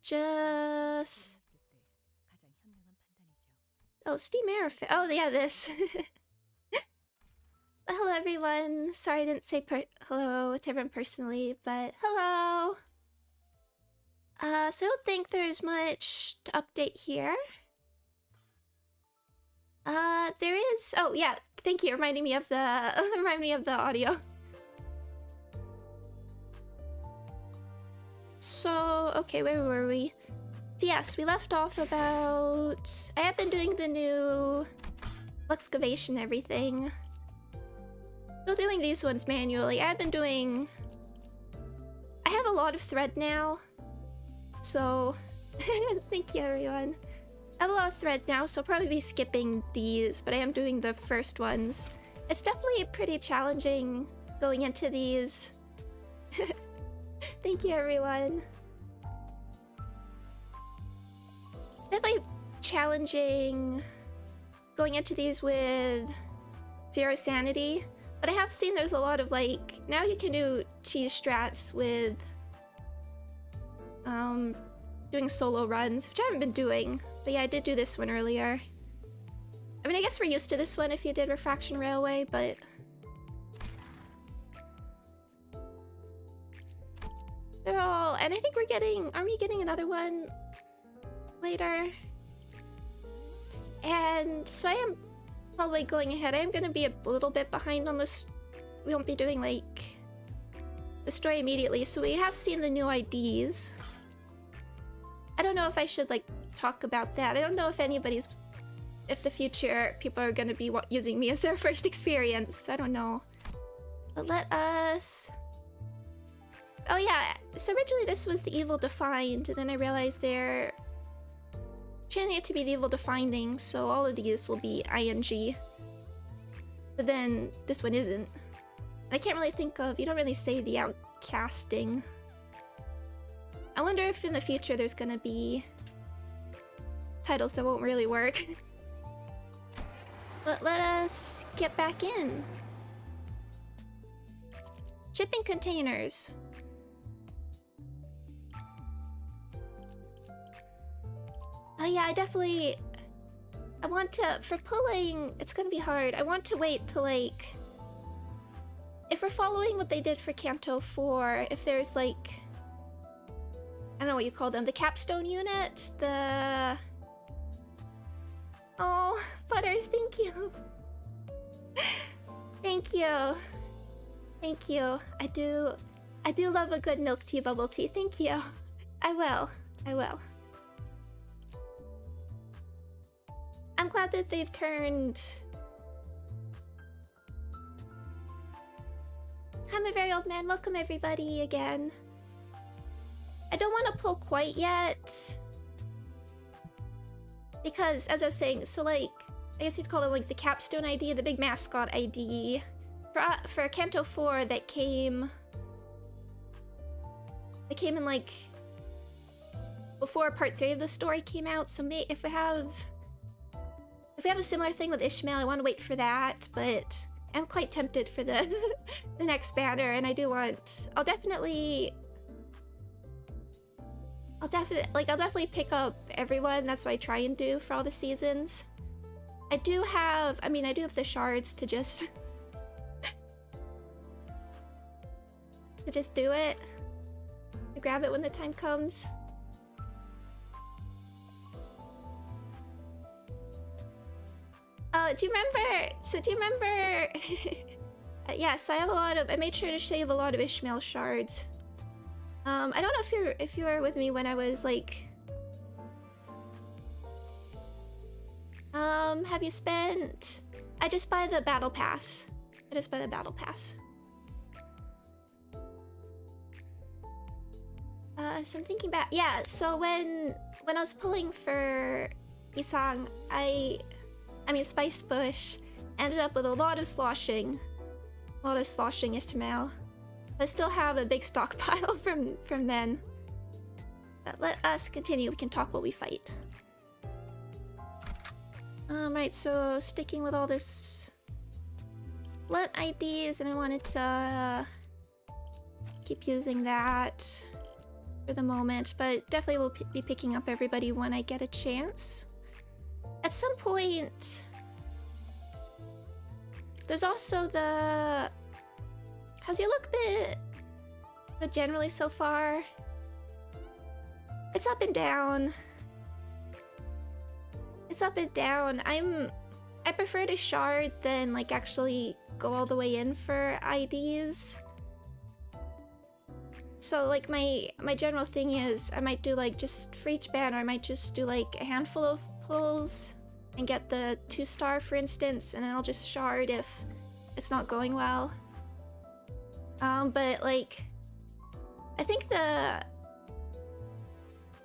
just... Oh, steam air. Oh, yeah, this. Hello, everyone. Sorry I didn't say hello to everyone personally, but hello. So I don't think there's much to update here. There is. Oh, yeah. Thank you. Reminding me of the audio. So, okay, where were we? So yes, we left off about... I have been doing the new excavation everything. Still doing these ones manually. I have a lot of thread now. So, thank you everyone. I have a lot of thread now, so I'll probably be skipping these, but I am doing the first ones. It's definitely pretty challenging going into these. Thank you everyone. Definitely challenging going into these with 0 sanity, but I have seen there's a lot of like, now you can do cheese strats with doing solo runs, which I haven't been doing, but yeah, I did do this one earlier. I mean, I guess we're used to this one if you did Refraction Railway, but they're all, and I think we're getting, aren't we getting another one later? And so I am probably going ahead. I am going to be a little bit behind on this. We won't be doing like the story immediately, so we have seen the new IDs. I don't know if I should like talk about that. I don't know if if the future people are going to be using me as their first experience. I don't know. But let us... Oh yeah, so originally this was the evil defined, and then I realized they're changing it to be the evil defining, so all of these will be ing. But then this one isn't. I can't really think of, you don't really say the outcasting. I wonder if in the future there's gonna be titles that won't really work. But let us get back in. Shipping containers. Oh yeah, I want to, for pulling, it's gonna be hard. I want to wait till like, if we're following what they did for Canto 4, if there's like, I don't know what you call them, the capstone unit, the... Oh, Butters, thank you. Thank you. Thank you. I do love a good milk tea bubble tea. Thank you. I will. I'm glad that they've turned... I'm a very old man. Welcome everybody again. I don't want to pull quite yet. Because, as I was saying, so like, I guess you'd call it like the capstone ID, the big mascot ID. For Canto 4 that came... It came in like... before part 3 of the story came out, so if we have a similar thing with Ishmael, I want to wait for that, but I'm quite tempted for the the next banner, and I do want... I'll definitely pick up everyone. That's what I try and do for all the seasons. I do have the shards to just do it. To grab it when the time comes. Do you remember? Yeah, so I have a lot of... I made sure to save a lot of Ishmael shards. I don't know if you were with me when I was like... have you spent... I just buy the battle pass. So I'm thinking back. Yeah, so when I was pulling for Isang, I mean Spice Bush, ended up with a lot of sloshing Ishmael. I still have a big stockpile from then. But let us continue. We can talk while we fight. Right, so sticking with all this blunt IDs, and I wanted to keep using that. for the moment, but definitely will be picking up everybody when I get a chance. At some point, there's also the... How's your look been generally so far? It's up and down. It's up and down. I prefer to shard than like actually go all the way in for IDs. So like my general thing is I might do like just for each banner I might just do like a handful of pulls and get the 2-star for instance, and then I'll just shard if it's not going well. But like I think it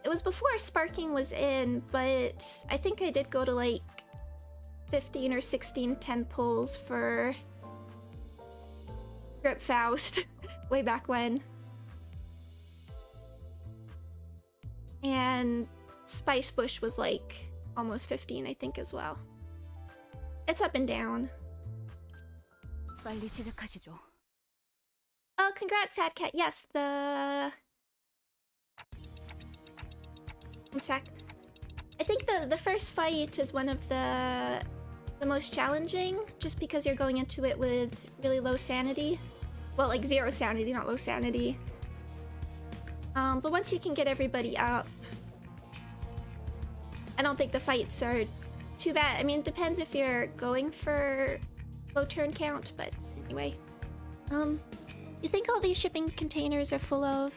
was before sparking was in, but I think I did go to like 15 or 16 10 pulls for Grip Faust way back when. And Spice Bush was like almost 15 I think as well. It's up and down. Oh, congrats, Sad Cat. Yes, the... In fact, I think the first fight is one of the most challenging, just because you're going into it with really low sanity. Well, like 0 sanity, not low sanity. But once you can get everybody up, I don't think the fights are too bad. I mean, it depends if you're going for low turn count, but anyway. You think all these shipping containers are full of?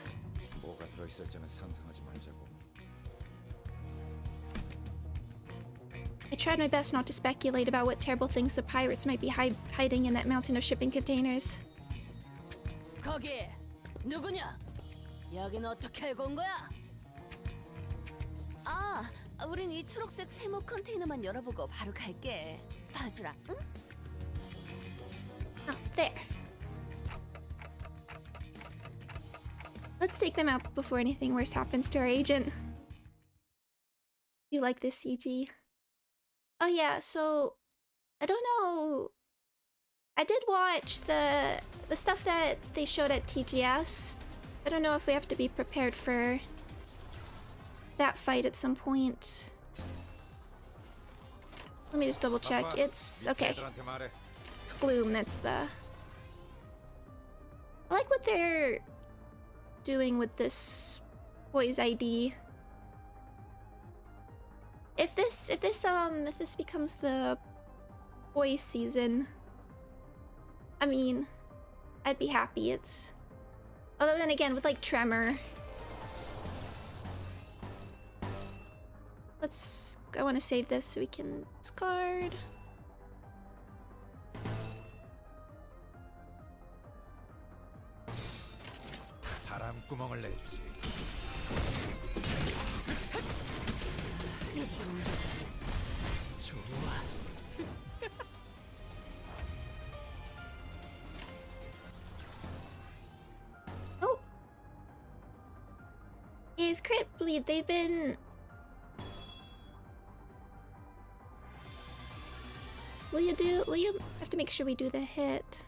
I tried my best not to speculate about what terrible things the pirates might be hiding in that mountain of shipping containers. 거기 누구냐? 여긴 어떻게 알고 온 거야? 아, 우린 이 초록색 세모 컨테이너만 열어보고 바로 갈게. 봐주라, 응? Oh, there. Let's take them out before anything worse happens to our agent. You like this CG? Oh yeah, so I don't know. I did watch the stuff that they showed at TGS. I don't know if we have to be prepared for that fight at some point. Let me just double check. It's okay. It's Gloom, that's the... I like what they're doing with this boy's ID. If this becomes the boys season, I mean, I'd be happy. It's... Other than again with like Tremor. I want to save this so we can discard. 바람구멍을 내주지. 좋아. Oh. Is Crit Bleed, they've been... Will you have to make sure we do the hit?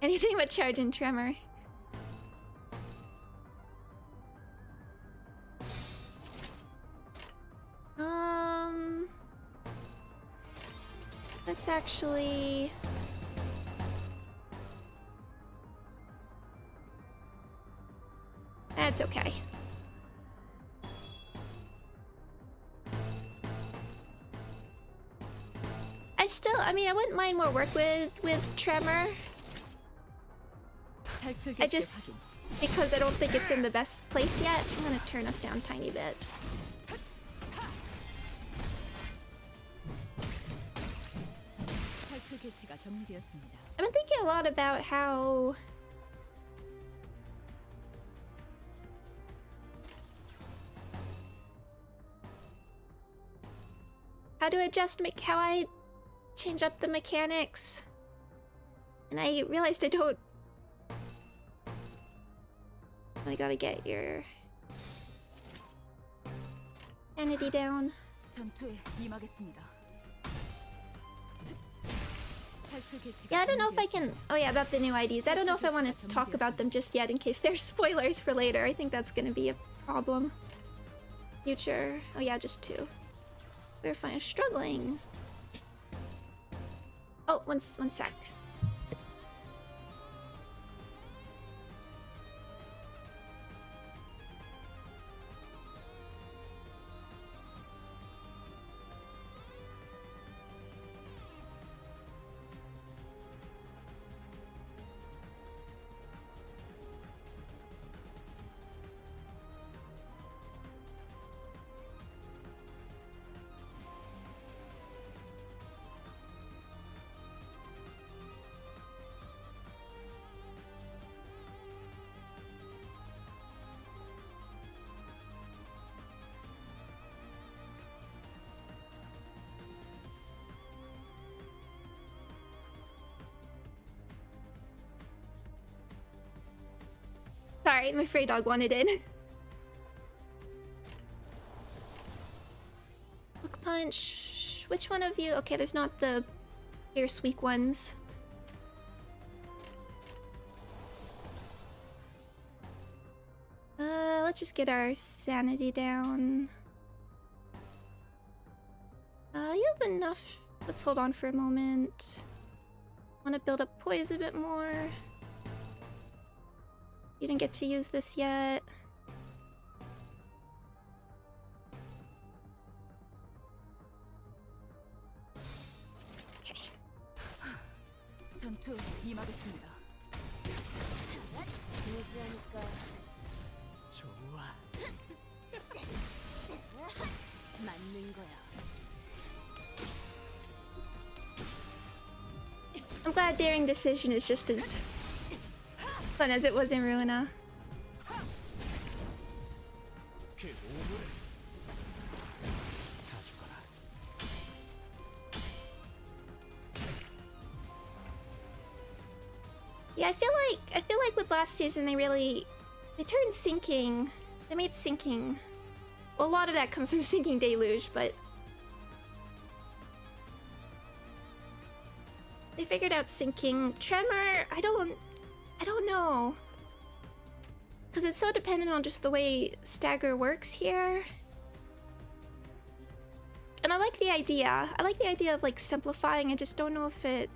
Anything but Charge and Tremor. Let's actually... That's okay. I mean, I wouldn't mind more work with Tremor. I just, because I don't think it's in the best place yet, I'm gonna turn us down a tiny bit. I've been thinking a lot about how to adjust how I change up the mechanics, and I realized I don't. I gotta get your sanity down. Yeah, I don't know if I can... Oh yeah, about the new IDs. I don't know if I want to talk about them just yet in case there's spoilers for later. I think that's going to be a problem. Future... Oh yeah, just 2. We're fine. Struggling. Oh, one sec. Sorry, my stray dog wanted in. Hook punch. Which one of you? Okay, there's not the fierce weak ones. Let's just get our sanity down. You have enough. Let's hold on for a moment. Want to build up poise a bit more. You didn't get to use this yet. Okay. 전투 임하겠습니다. 좋아. 맞는 거야. I'm glad Daring Decision is just as fun as it was in Ruina. Yeah, I feel like with last season they turned sinking. They made sinking. Well, a lot of that comes from Sinking Deluge, but they figured out sinking. Tremor, I don't know. Because it's so dependent on just the way stagger works here. And I like the idea. I like the idea of like simplifying. I just don't know if it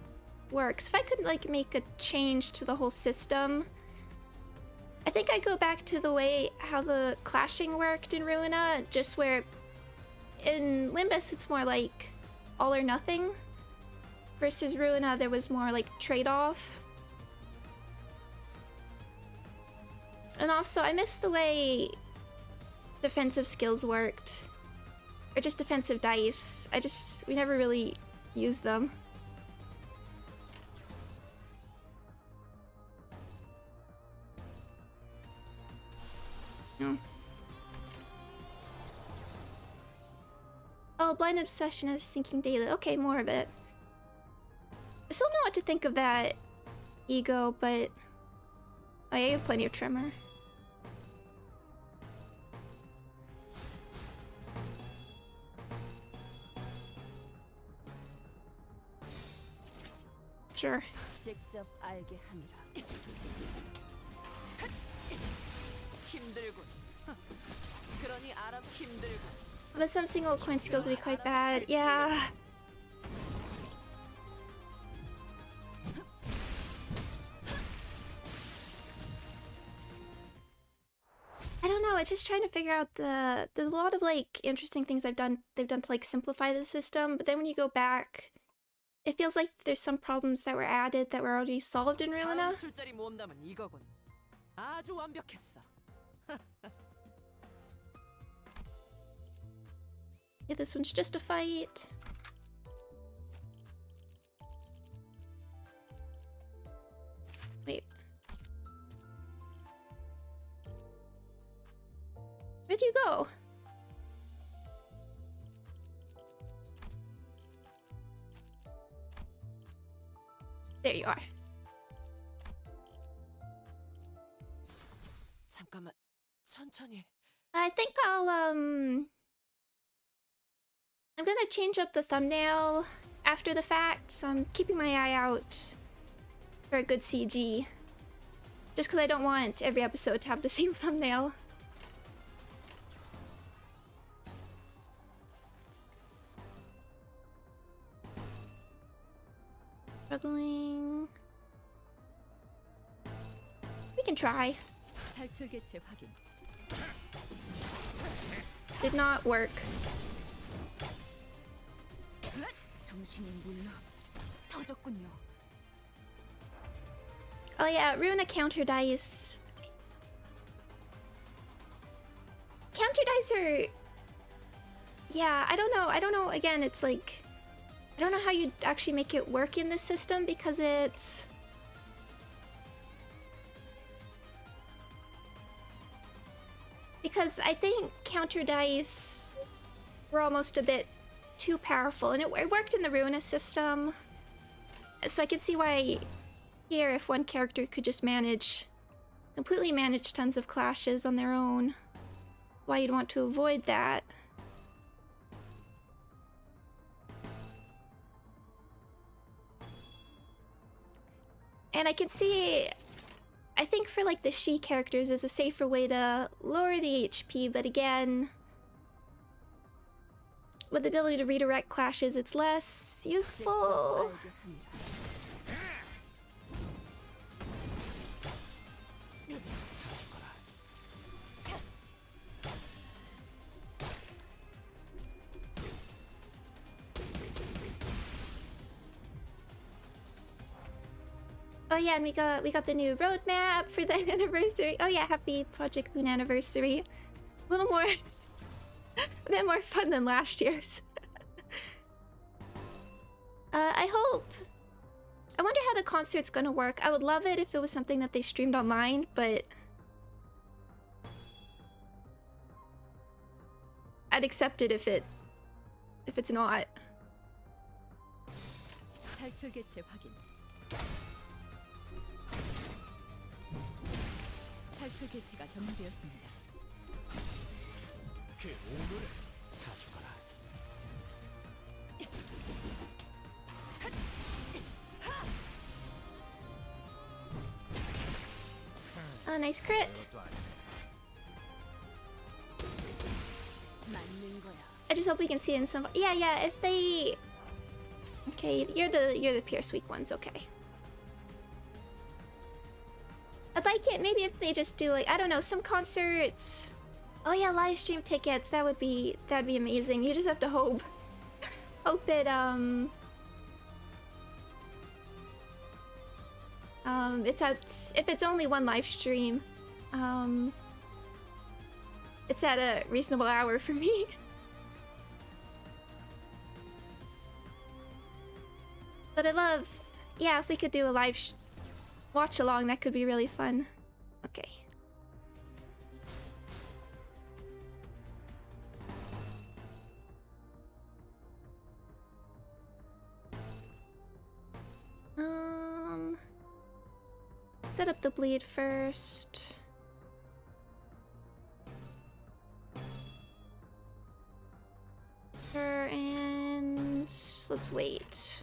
works. If I could like make a change to the whole system, I think I'd go back to the way how the clashing worked in Ruina, just where in Limbus it's more like all or nothing. Versus Ruina, there was more like trade-off. And also, I miss the way defensive skills worked. Or just defensive dice. We never really used them. No. Oh, Blind Obsession is Sinking Daily. Okay, more of it. I still don't know what to think of that ego, but oh yeah, you have plenty of Tremor. Sure. 직접 알게 하느라. 힘들군. 그러니 알아서 힘들군. But some single coin skills would be quite bad. Yeah. I don't know. It's just trying to figure out there's a lot of like interesting things they've done to like simplify the system, but then when you go back, it feels like there's some problems that were added that were already solved in Ruina. 술자리 모험담은 이거군. 아주 완벽했어. Yeah, this one's just a fight. Wait. Where'd you go? There you are. 잠깐만. 천천히. I think I'm gonna change up the thumbnail after the fact, so I'm keeping my eye out for a good CG. Just because I don't want every episode to have the same thumbnail. Struggling. We can try. 탈출 개체 확인. Did not work. 정신이 몰라. 터졌군요. Oh yeah, ruin a counter dice. Counter dice are... Yeah, I don't know. Again, it's like... I don't know how you'd actually make it work in this system because it's... Because I think counter dice were almost a bit too powerful, and it worked in the Ruinous system. So I can see why here, if one character could just completely manage tons of clashes on their own, why you'd want to avoid that. And I can see, I think for like the she characters is a safer way to lower the HP, but again, with the ability to redirect clashes, it's less useful. Oh yeah, and we got the new roadmap for the anniversary. Oh yeah, happy Project Moon anniversary. A little more, a bit more fun than last year's. I wonder how the concert's gonna work. I would love it if it was something that they streamed online, but I'd accept it if it's not. 탈출 개체 확인. 탈출 개체가 점령되었습니다. 그 오물을 가져가라. Oh, nice crit. 그것도 아니네. 맞는 거야. I just hope we can see it in some. Yeah. If they, okay, you're the Pierce weak ones. Okay. I'd like it maybe if they just do like, I don't know, some concerts. Oh yeah, live stream tickets. That'd be amazing. You just have to hope it it's at, if it's only one live stream, it's at a reasonable hour for me. But I love, yeah, if we could do a live watch along, that could be really fun. Okay. Set up the bleed first. And let's wait.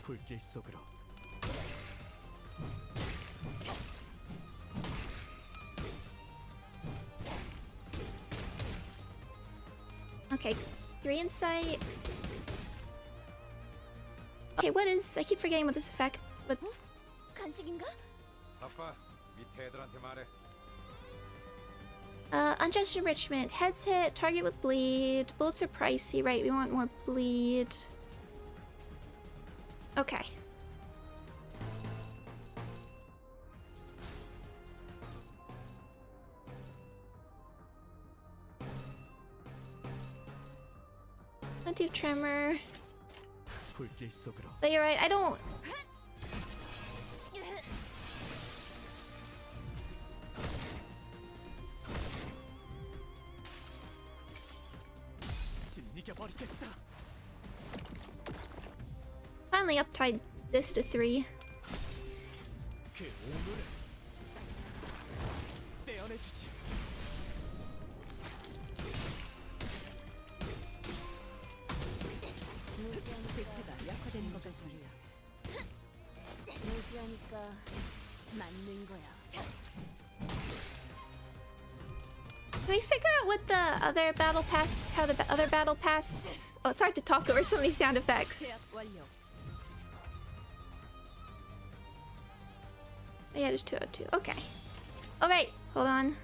불길 속으로. Okay, 3 insight. Okay, what is... I keep forgetting what this effect... But... 간식인가? 아빠, 밑에 애들한테 말해. Unjust enrichment. Heads hit, target with bleed. Bullets are pricey, right? We want more bleed. Okay. Plenty of tremor. 불길 속으로. But you're right, I don't... 진이겨버리겠어. Finally uptied this to 3. 그 오물을 떼어내주지. 약화되는 것 같습니다. 모지하니까 맞는 거야. Can we figure out what the other battle pass, how the other battle pass... Oh, it's hard to talk over so many sound effects. 계약 완료. Oh, yeah, there's 202. Okay. Alright, hold on.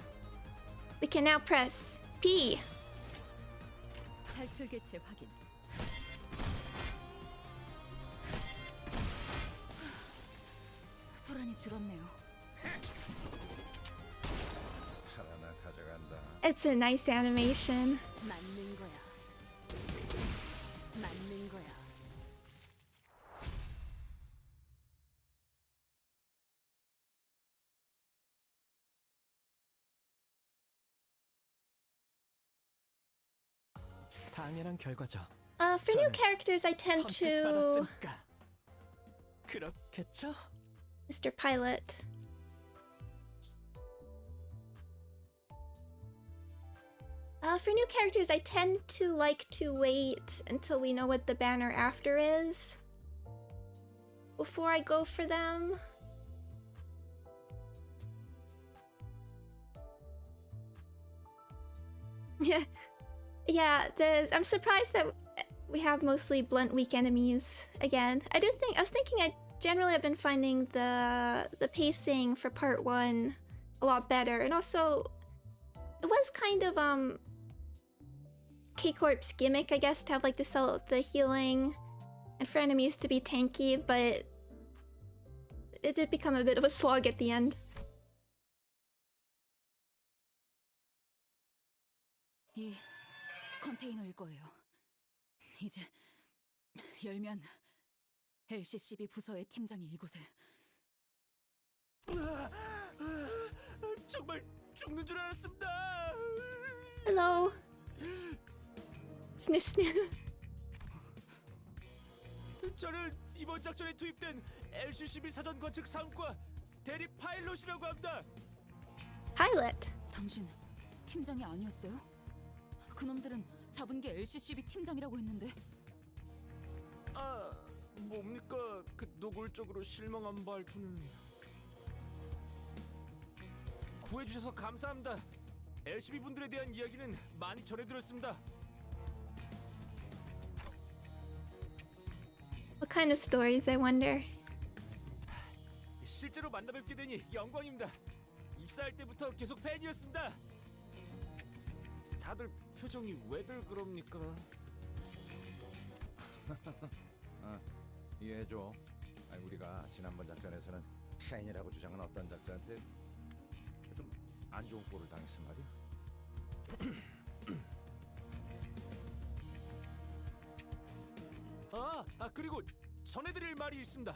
We can now press P. 탈출 개체 확인. 소란이 줄었네요. 하나 가져간다. It's a nice animation. 맞는 거야. 맞는 거야. 당연한 결과죠. For new characters, I tend to... 선택받았으니까. 그렇겠죠? Mr. Pilot. For new characters, I tend to like to wait until we know what the banner after is before I go for them. Yeah, I'm surprised that we have mostly blunt weak enemies again. I was thinking generally I've been finding the pacing for part 1 a lot better, and also it was kind of K-Corp's gimmick, I guess, to have like the healing and for enemies to be tanky, but it did become a bit of a slog at the end. 이 컨테이너일 거예요. 이제 열면 LCCB 부서의 팀장이 이곳에. 정말 죽는 줄 알았습니다. Hello. Sniff sniff. 저는 이번 작전에 투입된 LCCB 사전 관측 사업과 대리 파일럿이라고 합니다. Pilot. 당신 팀장이 아니었어요? 그놈들은 잡은 게 LCCB 팀장이라고 했는데. 아, 뭡니까? 그 노골적으로 실망한 말투는. 구해주셔서 감사합니다. LCB 분들에 대한 이야기는 많이 전해들었습니다. What kind of stories, I wonder? 실제로 만나뵙게 되니 영광입니다. 입사할 때부터 계속 팬이었습니다. 다들 표정이 왜들 그럽니까? 이해해줘. 우리가 지난번 작전에서는 팬이라고 주장한 어떤 작자한테 좀 안 좋은 꼴을 당했어 말이야. 그리고 전해드릴 말이 있습니다.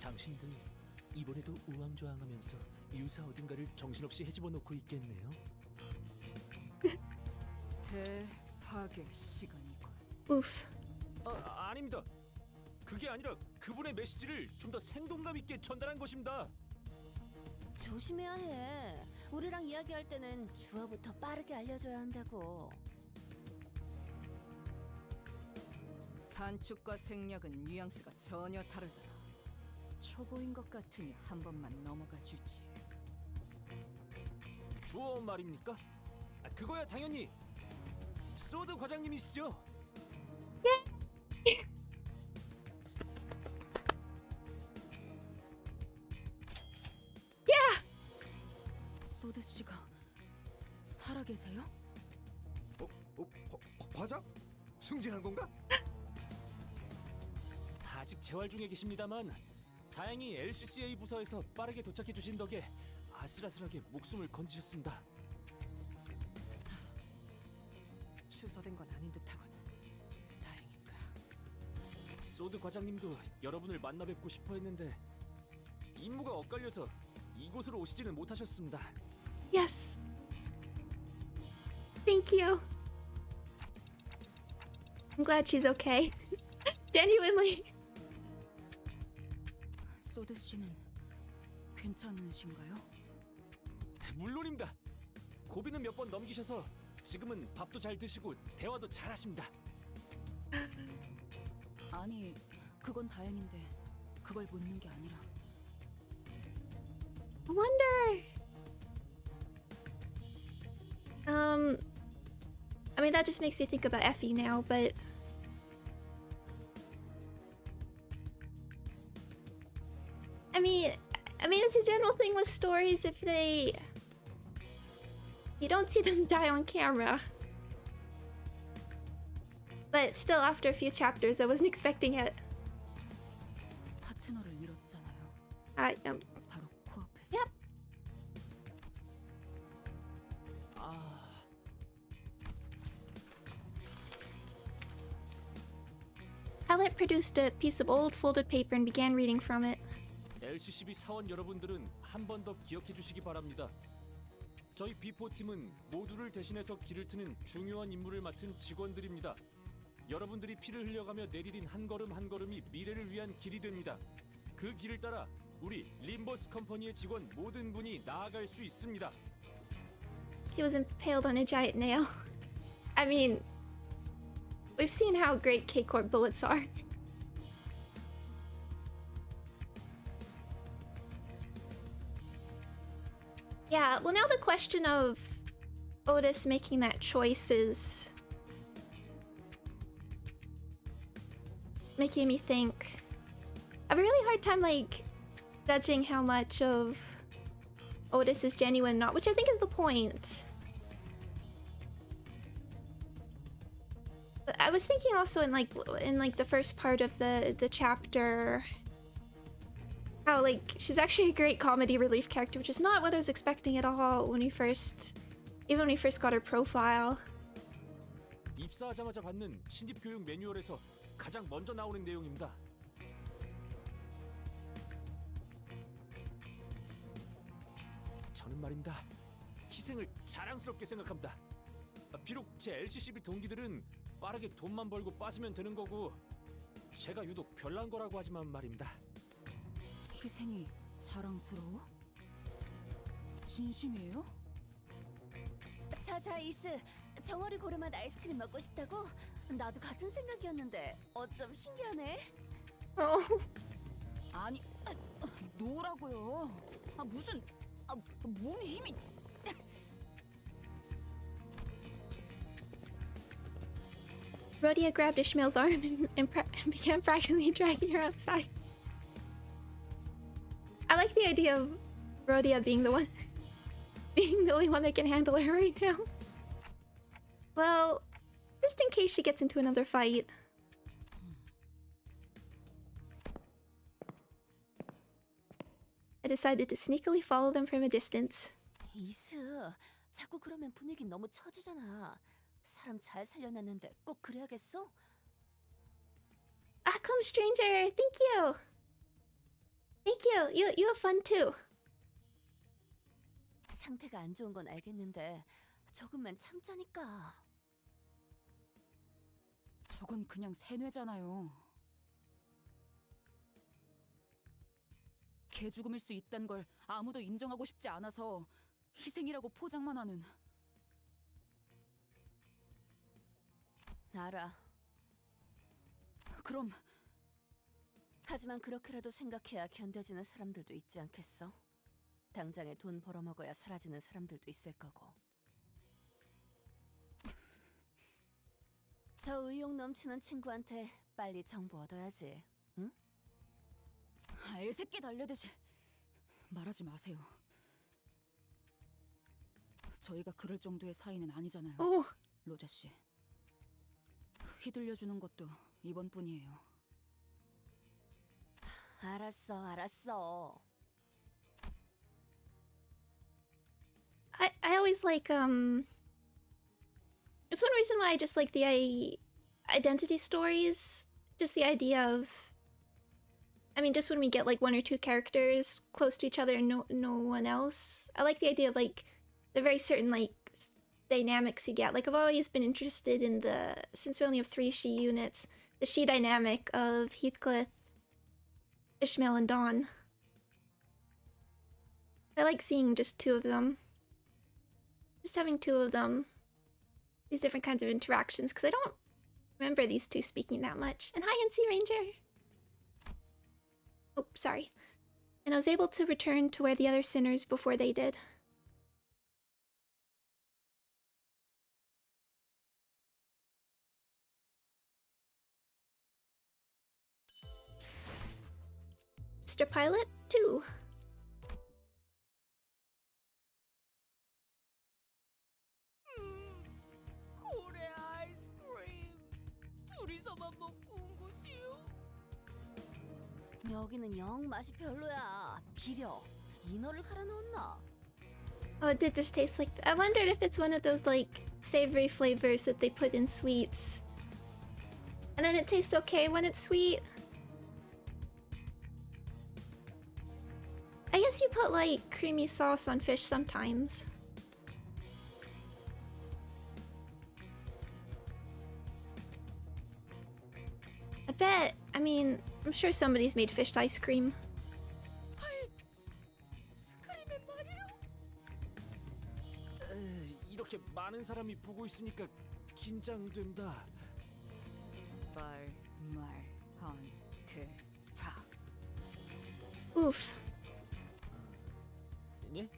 당신들 이번에도 우왕좌왕하면서 유사 어딘가를 정신없이 헤집어 놓고 있겠네요. 대파괴 시간이군. Oof. 아닙니다. 그게 아니라 그분의 메시지를 좀 더 생동감 있게 전달한 것입니다. 조심해야 해. 우리랑 이야기할 때는 주어부터 빠르게 알려줘야 한다고. 단축과 생략은 뉘앙스가 전혀 다르더라. 초보인 것 같으니 한 번만 넘어가 주지. 주어 말입니까? 그거야 당연히 소드 과장님이시죠? 소드 씨가 살아 계세요? 과장? 승진한 건가? 아직 재활 중에 계십니다만 다행히 LCCA 부서에서 빠르게 도착해 주신 덕에 아슬아슬하게 목숨을 건지셨습니다. 추서된 건 아닌 듯하군. 다행인가. 소드 과장님도 여러분을 만나 뵙고 싶어 했는데 임무가 엇갈려서 이곳으로 오시지는 못하셨습니다. Yes. Thank you. I'm glad she's okay. Genuinely. 소드 씨는 괜찮으신가요? 물론입니다. 고비는 몇 번 넘기셔서 지금은 밥도 잘 드시고 대화도 잘 하십니다. 아니, 그건 다행인데 그걸 묻는 게 아니라. I wonder. I mean that just makes me think about Effie now, but I mean it's a general thing with stories if you don't see them die on camera. But still, after a few chapters, I wasn't expecting it. 파트너를 잃었잖아요. 바로 코앞에서. Yep. Palette produced a piece of old folded paper and began reading from it. LCCB 사원 여러분들은 한 번 더 기억해 주시기 바랍니다. 저희 B4팀은 모두를 대신해서 길을 트는 중요한 임무를 맡은 직원들입니다. 여러분들이 피를 흘려가며 내디딘 한 걸음 한 걸음이 미래를 위한 길이 됩니다. 그 길을 따라 우리 림버스 컴퍼니의 직원 모든 분이 나아갈 수 있습니다. He was impaled on a giant nail. I mean, we've seen how great K-Corp bullets are. Yeah, well now the question of Otis making that choice is making me think. I have a really hard time like judging how much of Otis is genuine or not, which I think is the point. But I was thinking also in the first part of the chapter how like she's actually a great comedy relief character, which is not what I was expecting at all when we first got her profile. 입사하자마자 받는 신입 교육 매뉴얼에서 가장 먼저 나오는 내용입니다. 저는 말입니다. 희생을 자랑스럽게 생각합니다. 비록 제 LCCB 동기들은 빠르게 돈만 벌고 빠지면 되는 거고 제가 유독 별난 거라고 하지만 말입니다. 희생이 자랑스러워? 진심이에요? 자자 이스, 정어리 고르맛 아이스크림 먹고 싶다고? 나도 같은 생각이었는데 어쩜 신기하네. 아니, 노라고요. 무슨 몸에 힘이. Rhodia grabbed Ishmael's arm and began practically dragging her outside. I like the idea of Rhodia being the only one that can handle her right now. Well, just in case she gets into another fight. I decided to sneakily follow them from a distance. 이스, 자꾸 그러면 분위기 너무 처지잖아. 사람 잘 살려놨는데 꼭 그래야겠어? Ah, come stranger, thank you. Thank you. You have fun too. 상태가 안 좋은 건 알겠는데 조금만 참자니까. 저건 그냥 세뇌잖아요. 개 죽음일 수 있단 걸 아무도 인정하고 싶지 않아서 희생이라고 포장만 하는. 알아. 그럼 하지만 그렇게라도 생각해야 견뎌지는 사람들도 있지 않겠어? 당장에 돈 벌어먹어야 사라지는 사람들도 있을 거고. 저 의욕 넘치는 친구한테 빨리 정보 얻어야지, 응? 애새끼 달래듯이 말하지 마세요. 저희가 그럴 정도의 사이는 아니잖아요. 로자 씨. 휘둘려주는 것도 이번뿐이에요. 알았어. I always like it's one reason why I just like the identity stories. Just the idea of, I mean, just when we get like one or two characters close to each other and no one else. I like the idea of like the very certain like dynamics you get. Like I've always been interested in since we only have 3 she units, the she dynamic of Heathcliff, Ishmael, and Dawn. I like seeing just 2 of them. Just having 2 of them these different kinds of interactions because I don't remember these two speaking that much. And hi, NC Ranger. Oh, sorry. And I was able to return to where the other sinners before they did. Mr. Pilot 2. 고래 아이스크림 둘이서만 먹고 온 곳이요. 여기는 영 맛이 별로야. 비려. 인어를 갈아 넣었나? Oh, it did just taste like... I wondered if it's one of those, like, savory flavors that they put in sweets. And then it tastes okay when it's sweet. I guess you put, like, creamy sauce on fish sometimes. I bet... I mean, I'm sure somebody's made fish ice cream. 스크림의 말이요? 이렇게 많은 사람이 보고 있으니까 긴장된다. 파. Oof. 예?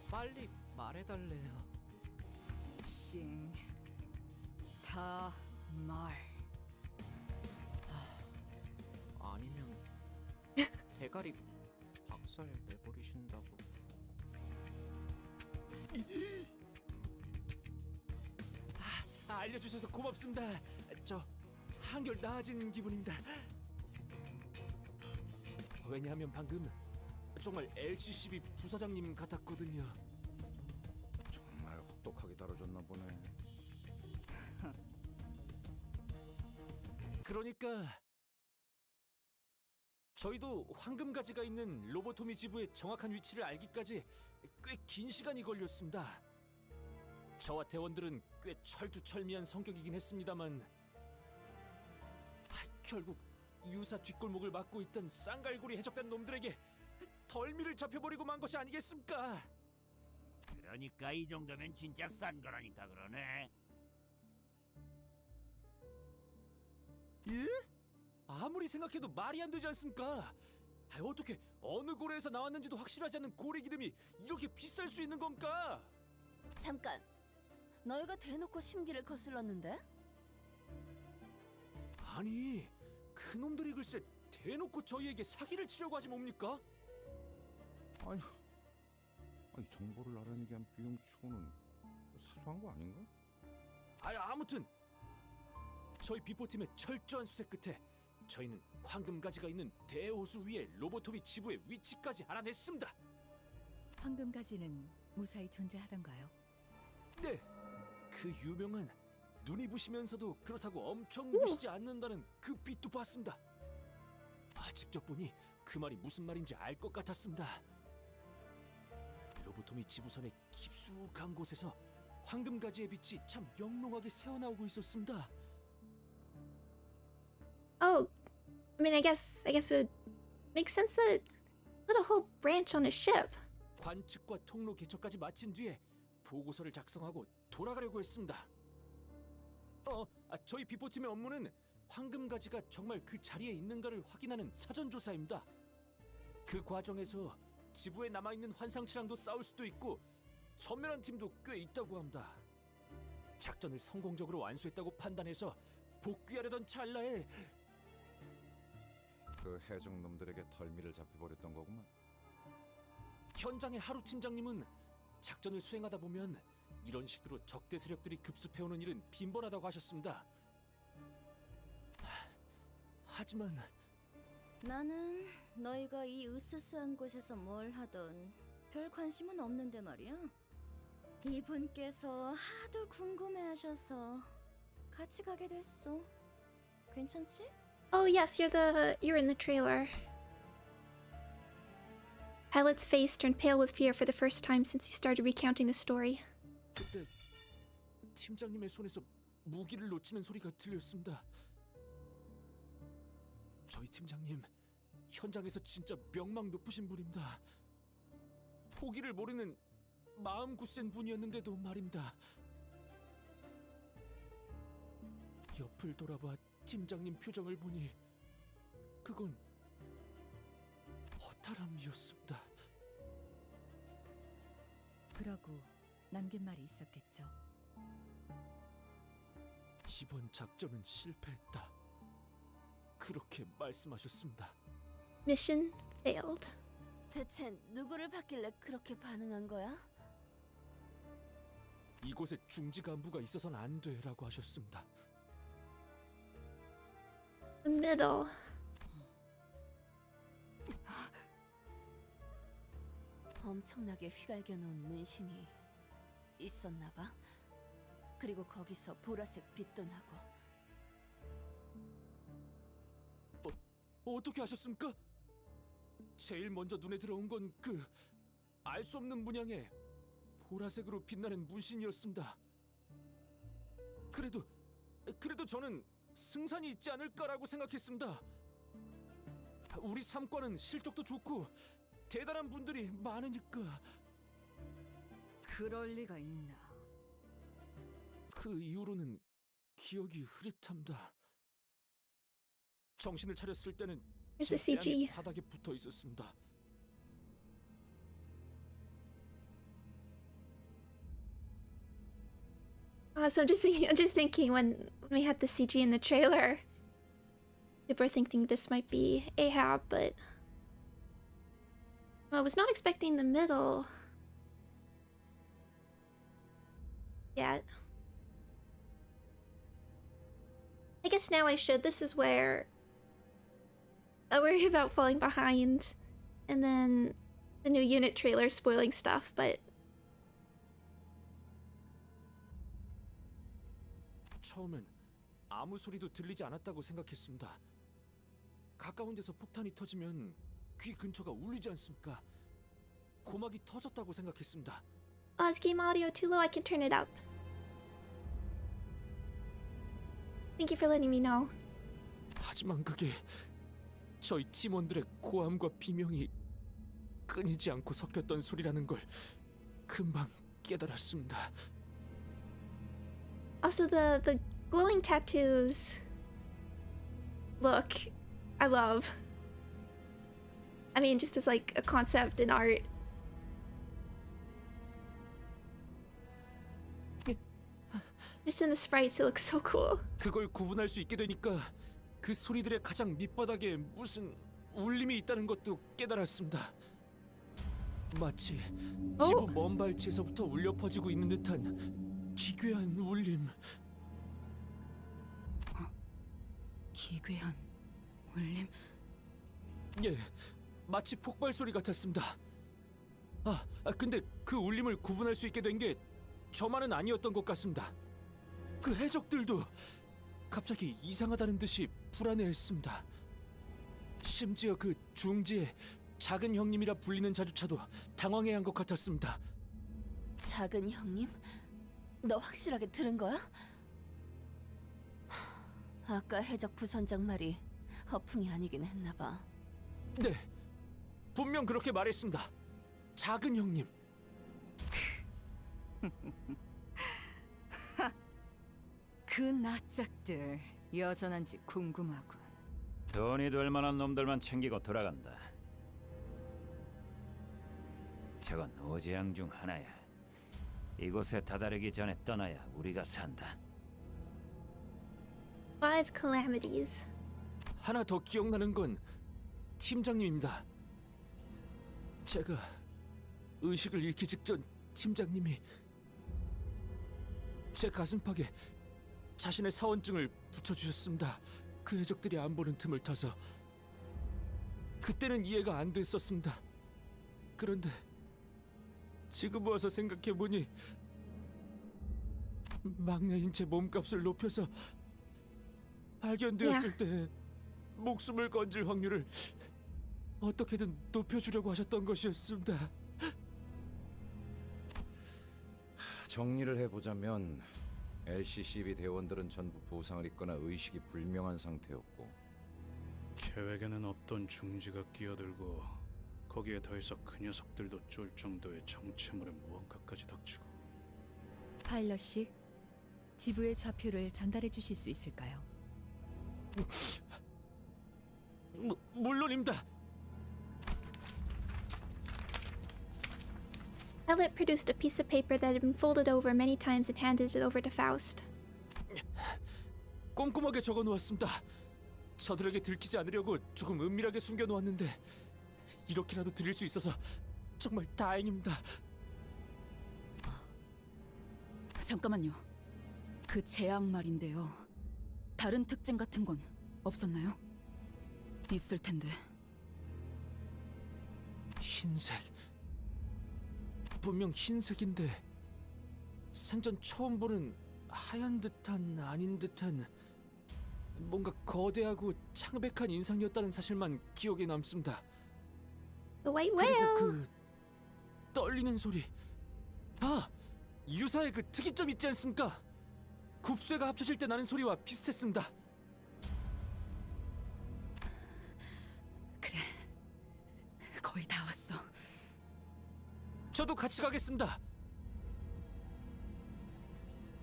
빨리 말해달래요. 말. 아니면 대가리 박살 내버리신다고. 알려주셔서 고맙습니다. 저 한결 나아진 기분입니다. 왜냐하면 방금 정말 LCCB 부사장님 같았거든요. 정말 혹독하게 다뤄줬나 보네. 그러니까 저희도 황금가지가 있는 로보토미 지부의 정확한 위치를 알기까지 꽤 긴 시간이 걸렸습니다. 저와 대원들은 꽤 철두철미한 성격이긴 했습니다만 결국 유사 뒷골목을 막고 있던 쌍갈고리 해적단 놈들에게 덜미를 잡혀버리고 만 것이 아니겠습니까? 그러니까 이 정도면 진짜 싼 거라니까 그러네. 예? 아무리 생각해도 말이 안 되지 않습니까? 어떻게 어느 고래에서 나왔는지도 확실하지 않는 고래 기름이 이렇게 비쌀 수 있는 겁니까? 잠깐. 너희가 대놓고 심기를 거슬렀는데? 아니, 그놈들이 글쎄 대놓고 저희에게 사기를 치려고 하지 뭡니까? 아니 정보를 알아내기 위한 비용 치고는 사소한 거 아닌가? 아무튼 저희 비포팀의 철저한 수색 끝에 저희는 황금가지가 있는 대호수 위에 로보토미 지부의 위치까지 알아냈습니다. 황금가지는 무사히 존재하던가요? 네, 그 유명한 눈이 부시면서도 그렇다고 엄청 부시지 않는다는 그 빛도 봤습니다. 직접 보니 그 말이 무슨 말인지 알 것 같았습니다. 로보토미 지부선의 깊숙한 곳에서 황금가지의 빛이 참 영롱하게 새어나오고 있었습니다. Oh, I mean, I guess it would make sense that put a whole branch on a ship. 관측과 통로 개척까지 마친 뒤에 보고서를 작성하고 돌아가려고 했습니다. 저희 비포팀의 업무는 황금가지가 정말 그 자리에 있는가를 확인하는 사전조사입니다. 그 과정에서 지부에 남아있는 환상치랑도 싸울 수도 있고 전멸한 팀도 꽤 있다고 합니다. 작전을 성공적으로 완수했다고 판단해서 복귀하려던 찰나에 그 해적 놈들에게 덜미를 잡혀버렸던 거구만. 현장의 하루 팀장님은 작전을 수행하다 보면 이런 식으로 적대 세력들이 급습해오는 일은 빈번하다고 하셨습니다. 하지만 나는 너희가 이 으스스한 곳에서 뭘 하던 별 관심은 없는데 말이야. 이분께서 하도 궁금해하셔서 같이 가게 됐어. 괜찮지? Oh yes, you're in the trailer. Pilot's face turned pale with fear for the first time since he started recounting the story. 그때 팀장님의 손에서 무기를 놓치는 소리가 들렸습니다. 저희 팀장님 현장에서 진짜 명망 높으신 분입니다. 포기를 모르는 마음 굳센 분이었는데도 말입니다. 옆을 돌아봐 팀장님 표정을 보니 그건 허탈함이었습니다. 그러고 남긴 말이 있었겠죠. 이번 작전은 실패했다. 그렇게 말씀하셨습니다. Mission failed. 대체 누구를 봤길래 그렇게 반응한 거야? 이곳에 중지 간부가 있어서는 안 돼라고 하셨습니다. The middle. 엄청나게 휘갈겨 놓은 문신이 있었나 봐. 그리고 거기서 보라색 빛도 나고. 어떻게 하셨습니까? 제일 먼저 눈에 들어온 건 그 알 수 없는 문양의 보라색으로 빛나는 문신이었습니다. 그래도 저는 승산이 있지 않을까라고 생각했습니다. 우리 삼과는 실적도 좋고 대단한 분들이 많으니까. 그럴 리가 있나? 그 이후로는 기억이 흐릿합니다. 정신을 차렸을 때는 Here's the 제 뺨이 CG. 바닥에 붙어 있었습니다. So I'm just thinking when we had the CG in the trailer, people are thinking this might be Ahab, but I was not expecting the middle yet. I guess now I should. This is where I worry about falling behind, and then the new unit trailer spoiling stuff, but 처음엔 아무 소리도 들리지 않았다고 생각했습니다. 가까운 데서 폭탄이 터지면 귀 근처가 울리지 않습니까? 고막이 터졌다고 생각했습니다. oh, is game audio too low? I can turn it up. Thank you for letting me know. 하지만 그게 저희 팀원들의 고함과 비명이 끊이지 않고 섞였던 소리라는 걸 금방 깨달았습니다. Also, the glowing tattoos look, I love. I mean, just as like a concept in art. Just in the sprites, it looks so cool. 그걸 구분할 수 있게 되니까 그 소리들의 가장 밑바닥에 무슨 울림이 있다는 것도 깨달았습니다. 마치 지구 먼 발치에서부터 울려 퍼지고 있는 듯한 기괴한 울림. 기괴한 울림? 예, 마치 폭발 소리 같았습니다. 근데 그 울림을 구분할 수 있게 된 게 저만은 아니었던 것 같습니다. 그 해적들도 갑자기 이상하다는 듯이 불안해했습니다. 심지어 그 중지의 작은 형님이라 불리는 자주차도 당황해한 것 같았습니다. 작은 형님? 너 확실하게 들은 거야? 아까 해적 부선장 말이 허풍이 아니긴 했나 봐. 네, 분명 그렇게 말했습니다. 작은 형님. 그 낯짝들 여전한지 궁금하군. 돈이 될 만한 놈들만 챙기고 돌아간다. 저건 오재앙 중 하나야. 이곳에 다다르기 전에 떠나야 우리가 산다. 5 calamities. 하나 더 기억나는 건 팀장님입니다. 제가 의식을 잃기 직전 팀장님이 제 가슴팍에 자신의 사원증을 붙여주셨습니다. 그 해적들이 안 보는 틈을 타서. 그때는 이해가 안 됐었습니다. 그런데 지금 와서 생각해보니 막내인 제 몸값을 높여서 발견되었을 때 목숨을 건질 확률을 어떻게든 높여주려고 하셨던 것이었습니다. 정리를 해보자면 LCCB 대원들은 전부 부상을 입거나 의식이 불명한 상태였고, 계획에는 없던 중지가 끼어들고 거기에 더해서 그 녀석들도 쫄 정도의 정체물의 무언가까지 닥치고. 파일럿 씨, 지부의 좌표를 전달해 주실 수 있을까요? 물론입니다. Elliot produced a piece of paper that had been folded over many times and handed it over to Faust. 꼼꼼하게 적어 놓았습니다. 저들에게 들키지 않으려고 조금 은밀하게 숨겨 놓았는데 이렇게라도 드릴 수 있어서 정말 다행입니다. 잠깐만요. 그 제약 말인데요. 다른 특징 같은 건 없었나요? 있을 텐데. 흰색. 분명 흰색인데 생전 처음 보는 하얀 듯한 아닌 듯한 뭔가 거대하고 창백한 인상이었다는 사실만 기억에 남습니다. The white 그리고 whale! 그 떨리는 소리. 아! 유사의 그 특이점 있지 않습니까? 굽쇠가 합쳐질 때 나는 소리와 비슷했습니다. 그래. 거의 다 왔어. 저도 같이 가겠습니다.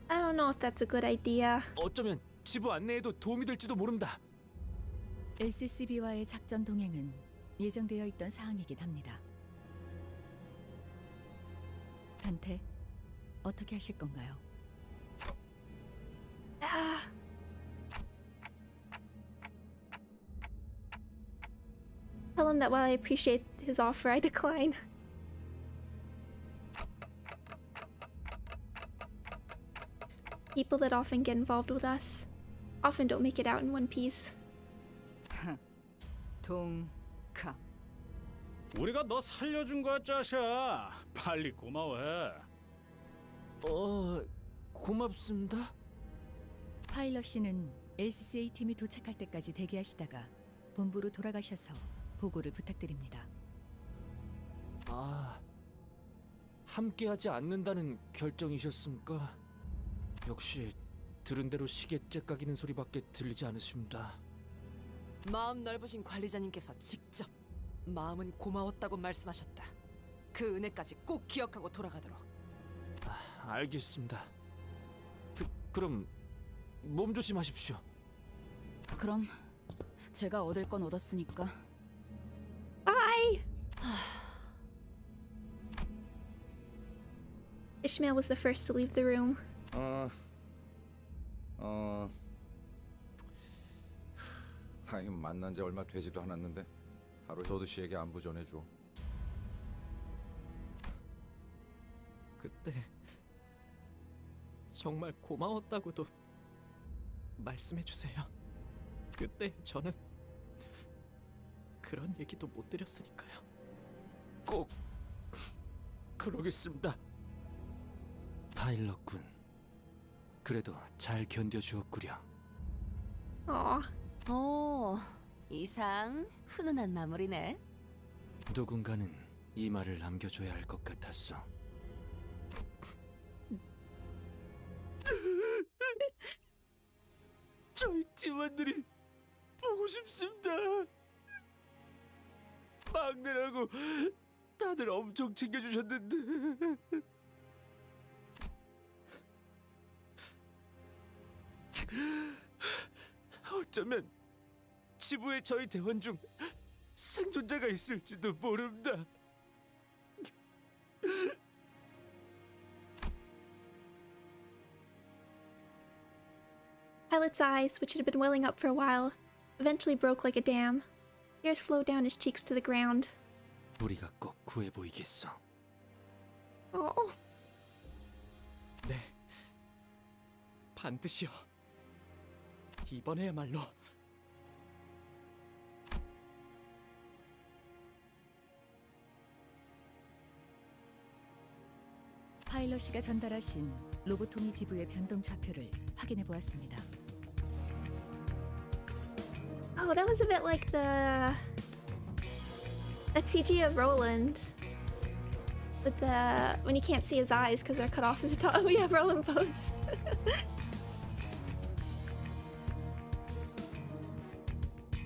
I don't know if that's a good idea. 어쩌면 지부 안내에도 도움이 될지도 모릅니다. LCCB와의 작전 동행은 예정되어 있던 사항이긴 합니다. 단테, 어떻게 하실 건가요? Tell him that while I appreciate his offer, I decline. People that often get involved with us often don't make it out in one piece. 동카. 우리가 너 살려준 거야, 짜샤. 빨리 고마워해. 고맙습니다. 파일럿 씨는 LCCA 팀이 도착할 때까지 대기하시다가 본부로 돌아가셔서 보고를 부탁드립니다. 아, 함께하지 않는다는 결정이셨습니까? 역시 들은 대로 시계 째까기는 소리밖에 들리지 않으십니다. 마음 넓으신 관리자님께서 직접 마음은 고마웠다고 말씀하셨다. 그 은혜까지 꼭 기억하고 돌아가도록. 알겠습니다. 그럼 몸 조심하십시오. 그럼 제가 얻을 건 얻었으니까. Bye! Ishmael was the first to leave the room. 아니 만난 지 얼마 되지도 않았는데 하루 저도 씨에게 안부 전해줘. 그때 정말 고마웠다고도 말씀해주세요. 그때 저는 그런 얘기도 못 드렸으니까요. 꼭 그러겠습니다. 파일럿군. 그래도 잘 견뎌주었구려. Aw. 이상 훈훈한 마무리네. 누군가는 이 말을 남겨줘야 할 것 같았어. 저희 팀원들이 보고 싶습니다. 막내라고 다들 엄청 챙겨주셨는데 어쩌면 지부의 저희 대원 중 생존자가 있을지도 모릅니다. Pilot's eyes, which had been welling up for a while, eventually broke like a dam. Tears flowed down his cheeks to the ground. 우리가 꼭 구해 보이겠어. Oh. 네, 반드시요. 이번에야말로. 파일럿 씨가 전달하신 로보토미 지부의 변동 좌표를 확인해 보았습니다. Oh, that was a bit like that CG of Roland. With when you can't see his eyes because they're cut off at the top. Oh yeah, Roland pose.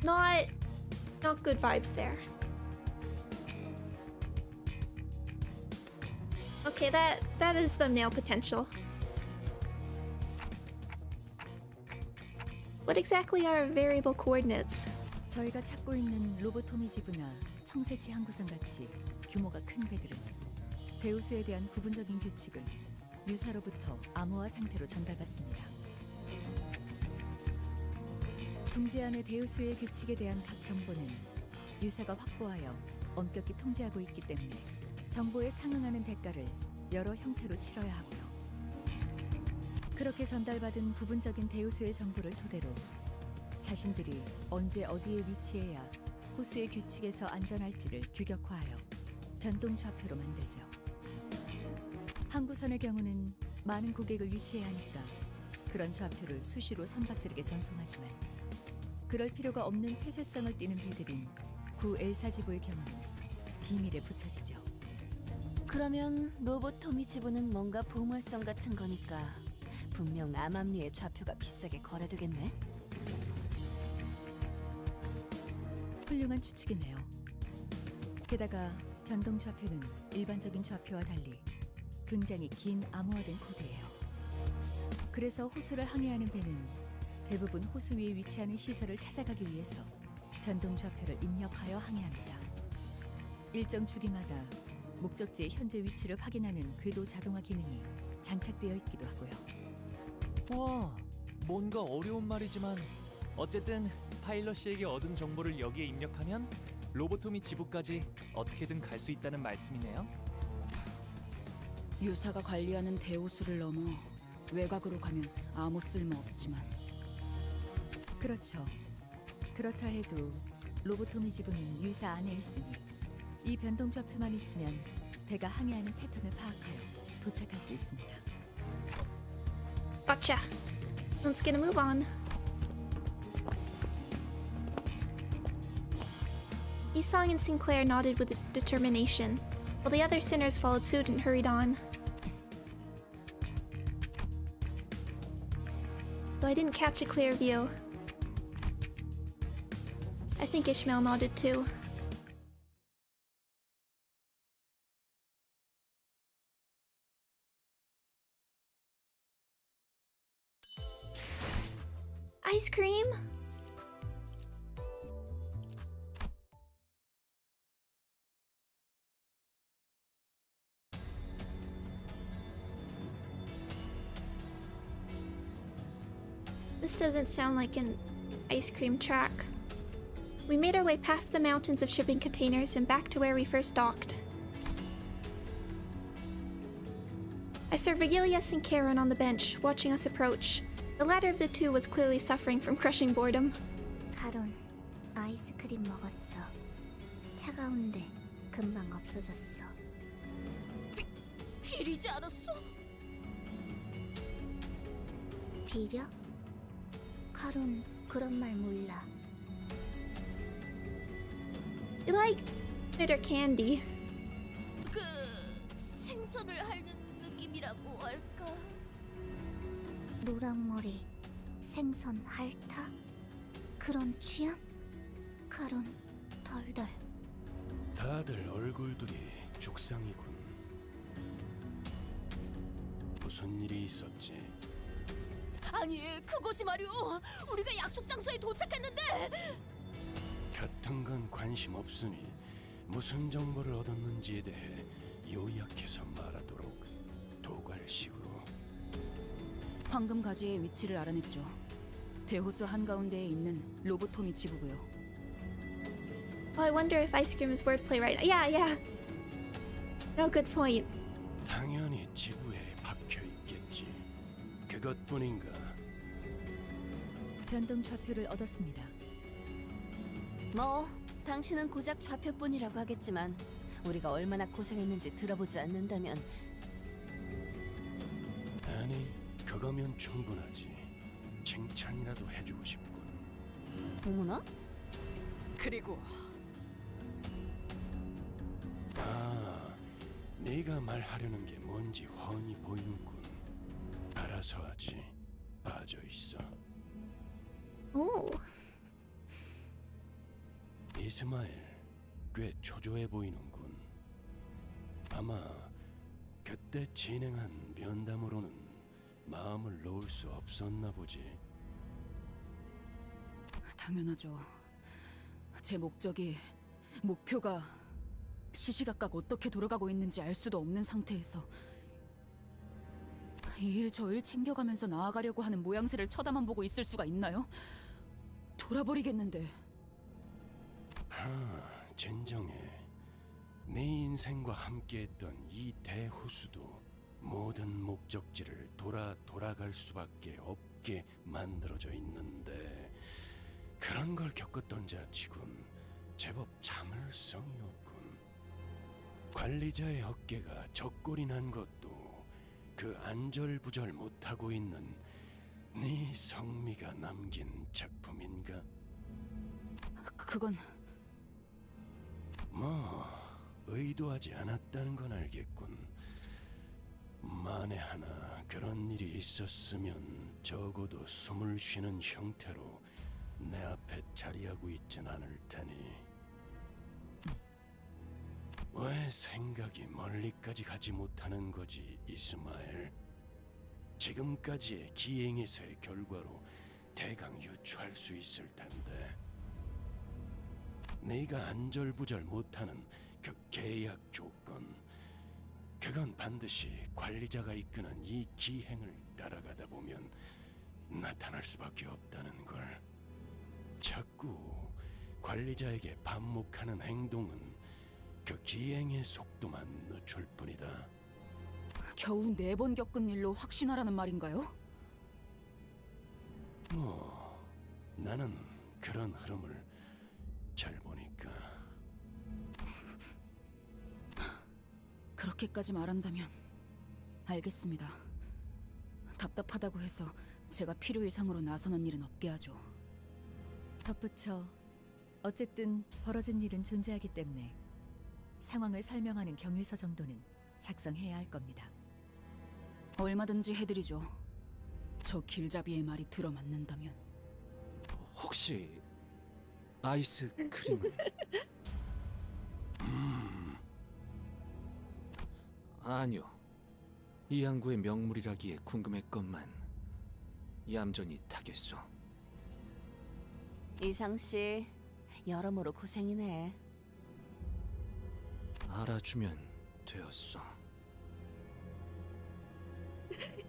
Not good vibes there. Okay, that is thumbnail potential. What exactly are variable coordinates? 저희가 찾고 있는 로보토미 지부나 청새치 항구선 같이 규모가 큰 배들은 대우수에 대한 부분적인 규칙을 유사로부터 암호화 상태로 전달받습니다. 둥지 안의 대우수의 규칙에 대한 각 정보는 유사가 확보하여 엄격히 통제하고 있기 때문에 정보에 상응하는 대가를 여러 형태로 치러야 하고요. 그렇게 전달받은 부분적인 대우수의 정보를 토대로 자신들이 언제 어디에 위치해야 호수의 규칙에서 안전할지를 규격화하여 변동 좌표로 만들죠. 항구선의 경우는 많은 고객을 유치해야 하니까 그런 좌표를 수시로 선박들에게 전송하지만 그럴 필요가 없는 폐쇄성을 띠는 배들인 구 엘사 지부의 경우는 비밀에 붙여지죠. 그러면 로보토미 지부는 뭔가 보물성 같은 거니까 분명 남암리의 좌표가 비싸게 거래되겠네? 훌륭한 추측이네요. 게다가 변동 좌표는 일반적인 좌표와 달리 굉장히 긴 암호화된 코드예요. 그래서 호수를 항해하는 배는 대부분 호수 위에 위치하는 시설을 찾아가기 위해서 변동 좌표를 입력하여 항해합니다. 일정 주기마다 목적지의 현재 위치를 확인하는 궤도 자동화 기능이 장착되어 있기도 하고요. 우와, 뭔가 어려운 말이지만 어쨌든 파일럿 씨에게 얻은 정보를 여기에 입력하면 로보토미 지부까지 어떻게든 갈 수 있다는 말씀이네요. 유사가 관리하는 대우수를 넘어 외곽으로 가면 아무 쓸모 없지만 그렇죠. 그렇다 해도 로보토미 지부는 유사 안에 있으니 이 변동 좌표만 있으면 배가 항해하는 패턴을 파악하여 도착할 수 있습니다. Gotcha. Let's get a move on. Isong and Sinclair nodded with determination, while the other sinners followed suit and hurried on. Though I didn't catch a clear view. I think Ishmael nodded too. Ice cream? This doesn't sound like an ice cream track. We made our way past the mountains of shipping containers and back to where we first docked. I saw Virgilius and Karen on the bench, watching us approach. The latter of the two was clearly suffering from crushing boredom. 카론, 아이스크림 먹었어. 차가운데 금방 없어졌어. 비리지 않았어? 비려? 카론, 그런 말 몰라. You like bitter candy. 그 생선을 핥는 느낌이라고 할까? 노랑머리, 생선 핥아? 그런 취향? 카론, 덜덜. 다들 얼굴들이 죽상이군. 무슨 일이 있었지? 아니, 그것이 말이오. 우리가 약속 장소에 도착했는데. 같은 건 관심 없으니 무슨 정보를 얻었는지에 대해 요약해서 말하도록 도괄식으로. 황금 가지의 위치를 알아냈죠. 대호수 한가운데에 있는 로보토미 지부고요. Oh, I wonder if ice cream is wordplay, right? Yeah. No, good point. 당연히 지부에 박혀 있겠지. 그것뿐인가? 변동 좌표를 얻었습니다. 뭐, 당신은 고작 좌표뿐이라고 하겠지만 우리가 얼마나 고생했는지 들어보지 않는다면. 아니, 그거면 충분하지. 칭찬이라도 해주고 싶군. 어머나? 그리고 네가 말하려는 게 뭔지 훤히 보이는군. 알아서 하지. 빠져 있어. Oh. 이스마엘, 꽤 초조해 보이는군. 아마 그때 진행한 면담으로는 마음을 놓을 수 없었나 보지. 당연하죠. 제 목표가 시시각각 어떻게 돌아가고 있는지 알 수도 없는 상태에서 이 일 저 일 챙겨가면서 나아가려고 하는 모양새를 쳐다만 보고 있을 수가 있나요? 돌아버리겠는데. 진정해. 내 인생과 함께했던 이 대호수도 모든 목적지를 돌아갈 수밖에 없게 만들어져 있는데 그런 걸 겪었던 자치군 제법 참을성이 없군. 관리자의 어깨가 적골이 난 것도 그 안절부절 못하고 있는 네 성미가 남긴 작품인가? 그건 뭐 의도하지 않았다는 건 알겠군. 만에 하나 그런 일이 있었으면 적어도 숨을 쉬는 형태로 내 앞에 자리하고 있진 않을 테니. 왜 생각이 멀리까지 가지 못하는 거지, 이스마엘? 지금까지의 기행에서의 결과로 대강 유추할 수 있을 텐데. 네가 안절부절 못하는 그 계약 조건, 그건 반드시 관리자가 이끄는 이 기행을 따라가다 보면 나타날 수밖에 없다는 걸. 자꾸 관리자에게 반목하는 행동은 그 기행의 속도만 늦출 뿐이다. 겨우 4번 겪은 일로 확신하라는 말인가요? 뭐 나는 그런 흐름을 잘 보니까. 그렇게까지 말한다면 알겠습니다. 답답하다고 해서 제가 필요 이상으로 나서는 일은 없게 하죠. 덧붙여 어쨌든 벌어진 일은 존재하기 때문에 상황을 설명하는 경위서 정도는 작성해야 할 겁니다. 얼마든지 해드리죠. 저 길잡이의 말이 들어맞는다면. 혹시 아이스크림은? 아니요. 이 항구의 명물이라기에 궁금했건만 얌전히 타겠소. 이상 씨, 여러모로 고생이네. 알아주면 되었어.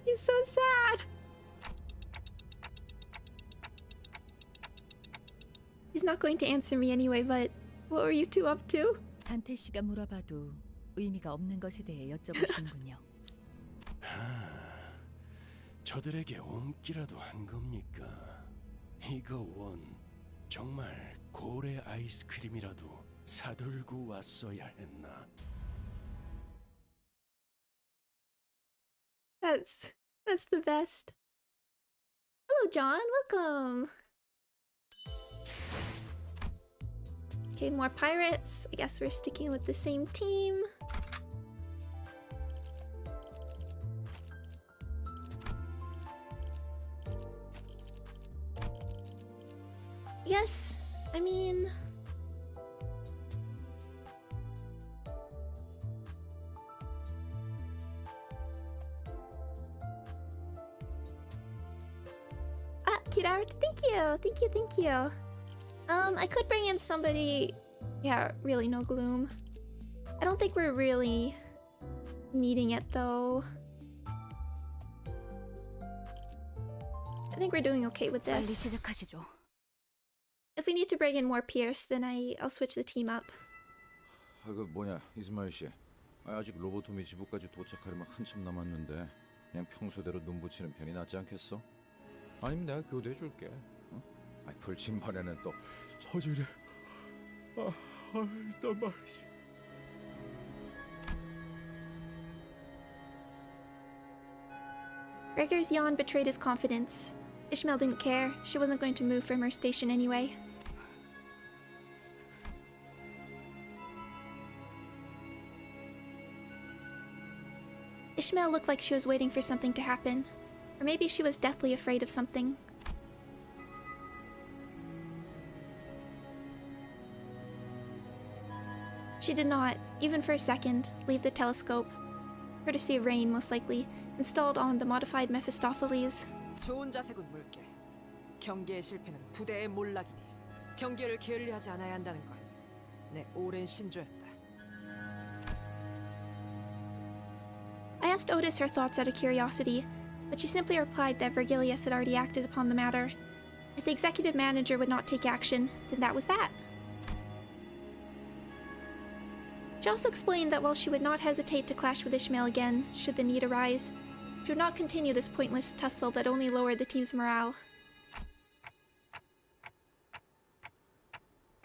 He's so sad. He's not going to answer me anyway, but what were you two up to? 단테 씨가 물어봐도 의미가 없는 것에 대해 여쭤보시는군요. 저들에게 옮기라도 한 겁니까? 이거 원 정말 고래 아이스크림이라도 사들고 왔어야 했나? That's the best. Hello, John. Welcome. Okay, more pirates. I guess we're sticking with the same team. Yes, I mean... Kirara, thank you. I could bring in somebody... Yeah, really no gloom. I don't think we're really needing it though. I think we're doing okay with 빨리 this. 시작하시죠. If we need to bring in more Pierce, then I'll switch the team up. 그 뭐냐, 이스마일 씨. 아직 로보토미 지부까지 도착하려면 한참 남았는데 그냥 평소대로 눈 붙이는 편이 낫지 않겠어? 아니면 내가 교대해 줄게. 불침번에는 또 서질이 있단 말이지. Gregor's yawn betrayed his confidence. Ishmael didn't care. She wasn't going to move from her station anyway. Ishmael looked like she was waiting for something to happen. Or maybe she was deathly afraid of something. She did not, even for a second, leave the telescope, courtesy of Rain most likely, installed on the modified Mephistopheles. 좋은 자세군 물개. 경계의 실패는 부대의 몰락이니 경계를 게을리하지 않아야 한다는 건 내 오랜 신조였다. I asked Otis her thoughts out of curiosity, but she simply replied that Vergilius had already acted upon the matter. If the executive manager would not take action, then that was that. She also explained that while she would not hesitate to clash with Ishmael again, should the need arise, she would not continue this pointless tussle that only lowered the team's morale.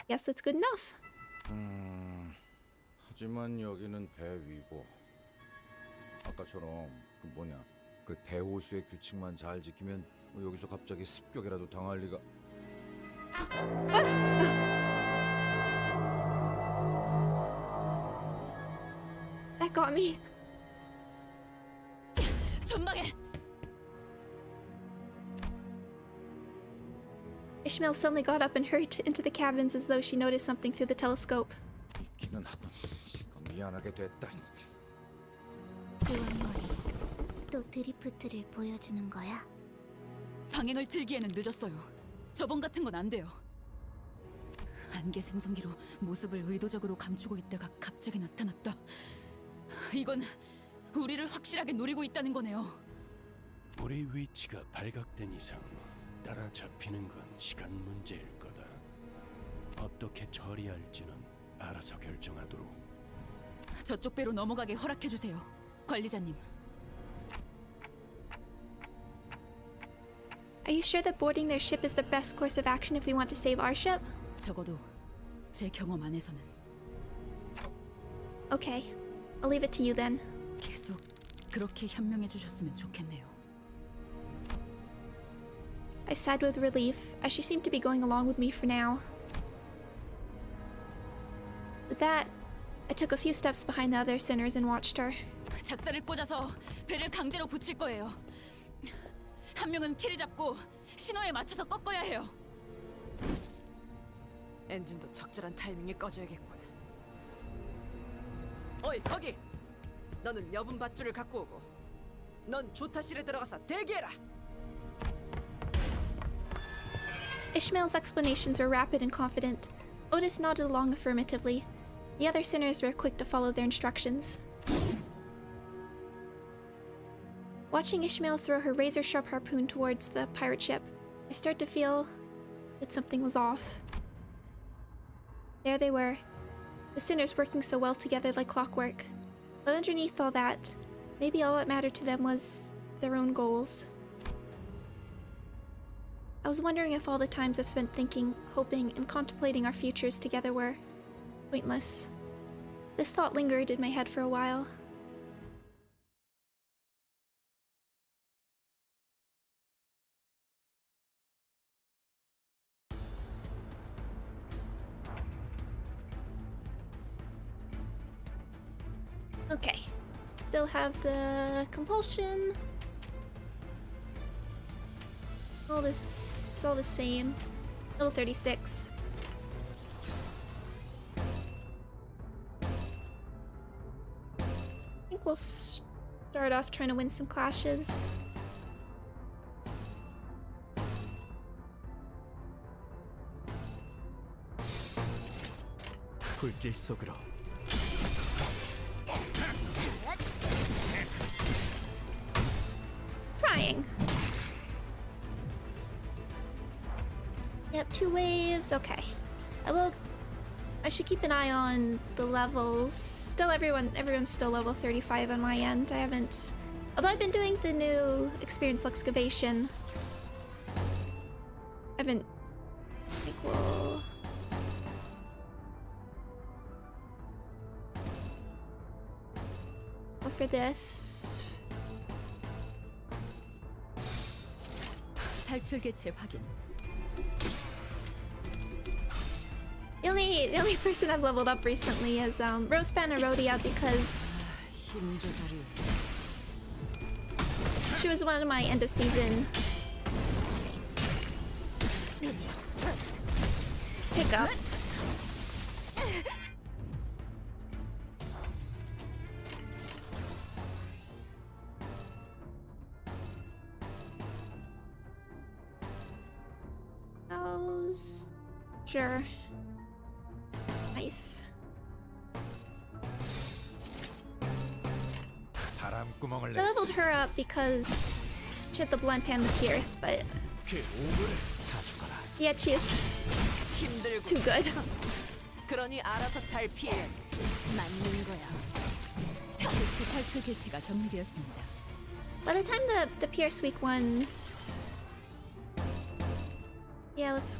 Guess that's good enough. 하지만 여기는 배 위고 아까처럼 그 대호수의 규칙만 잘 지키면 뭐 여기서 갑자기 습격이라도 당할 리가. That got me. 전방에 Ishmael suddenly got up and hurried into the cabins as though she noticed something through the telescope. 있기는 하군. 미안하게 됐다. 지원머리 또 드리프트를 보여주는 거야? 방향을 틀기에는 늦었어요. 저번 같은 건 안 돼요. 안개 생성기로 모습을 의도적으로 감추고 있다가 갑자기 나타났다. 이건 우리를 확실하게 노리고 있다는 거네요. 우리 위치가 발각된 이상 따라잡히는 건 시간 문제일 거다. 어떻게 처리할지는 알아서 결정하도록. 저쪽 배로 넘어가게 허락해 주세요, 관리자님. Are you sure that boarding their ship is the best course of action if we want to save our ship? 적어도 제 경험 안에서는. Okay, I'll leave it to you then. 계속 그렇게 현명해 주셨으면 좋겠네요. I sighed with relief, as she seemed to be going along with me for now. With that, I took a few steps behind the other sinners and watched her. 작사를 꽂아서 배를 강제로 붙일 거예요. 한 명은 키를 잡고 신호에 맞춰서 꺾어야 해요. 엔진도 적절한 타이밍에 꺼져야겠군. 어이 거기! 너는 여분 밧줄을 갖고 오고 넌 조타실에 들어가서 대기해라! Ishmael's explanations were rapid and confident. Otis nodded along affirmatively. The other sinners were quick to follow their instructions. Watching Ishmael throw her razor-sharp harpoon towards the pirate ship, I started to feel that something was off. There they were, the sinners working so well together like clockwork. But underneath all that, maybe all that mattered to them was their own goals. I was wondering if all the times I've spent thinking, hoping, and contemplating our futures together were pointless. This thought lingered in my head for a while. Okay, still have the compulsion. All this, all the same. Level 36. I think we'll start off trying to win some clashes. 불길 속으로. Trying. Yep, 2 waves. Okay. I should keep an eye on the levels. Still everyone's still level 35 on my end. I haven't, although I've been doing the new experience excavation. I think we'll go for this. 탈출 개체 확인. The only person I've leveled up recently is Rospan Arodia because she was one of my end of season pickups. How's sure. Nice. 바람구멍을 I leveled her up because she had the blunt and the pierce, but yeah, she's 힘들고 too good. 그러니 알아서 잘 피해야지. 맞는 거야. 탈출 개체가 정리되었습니다. By the time the pierce weak ones, yeah, let's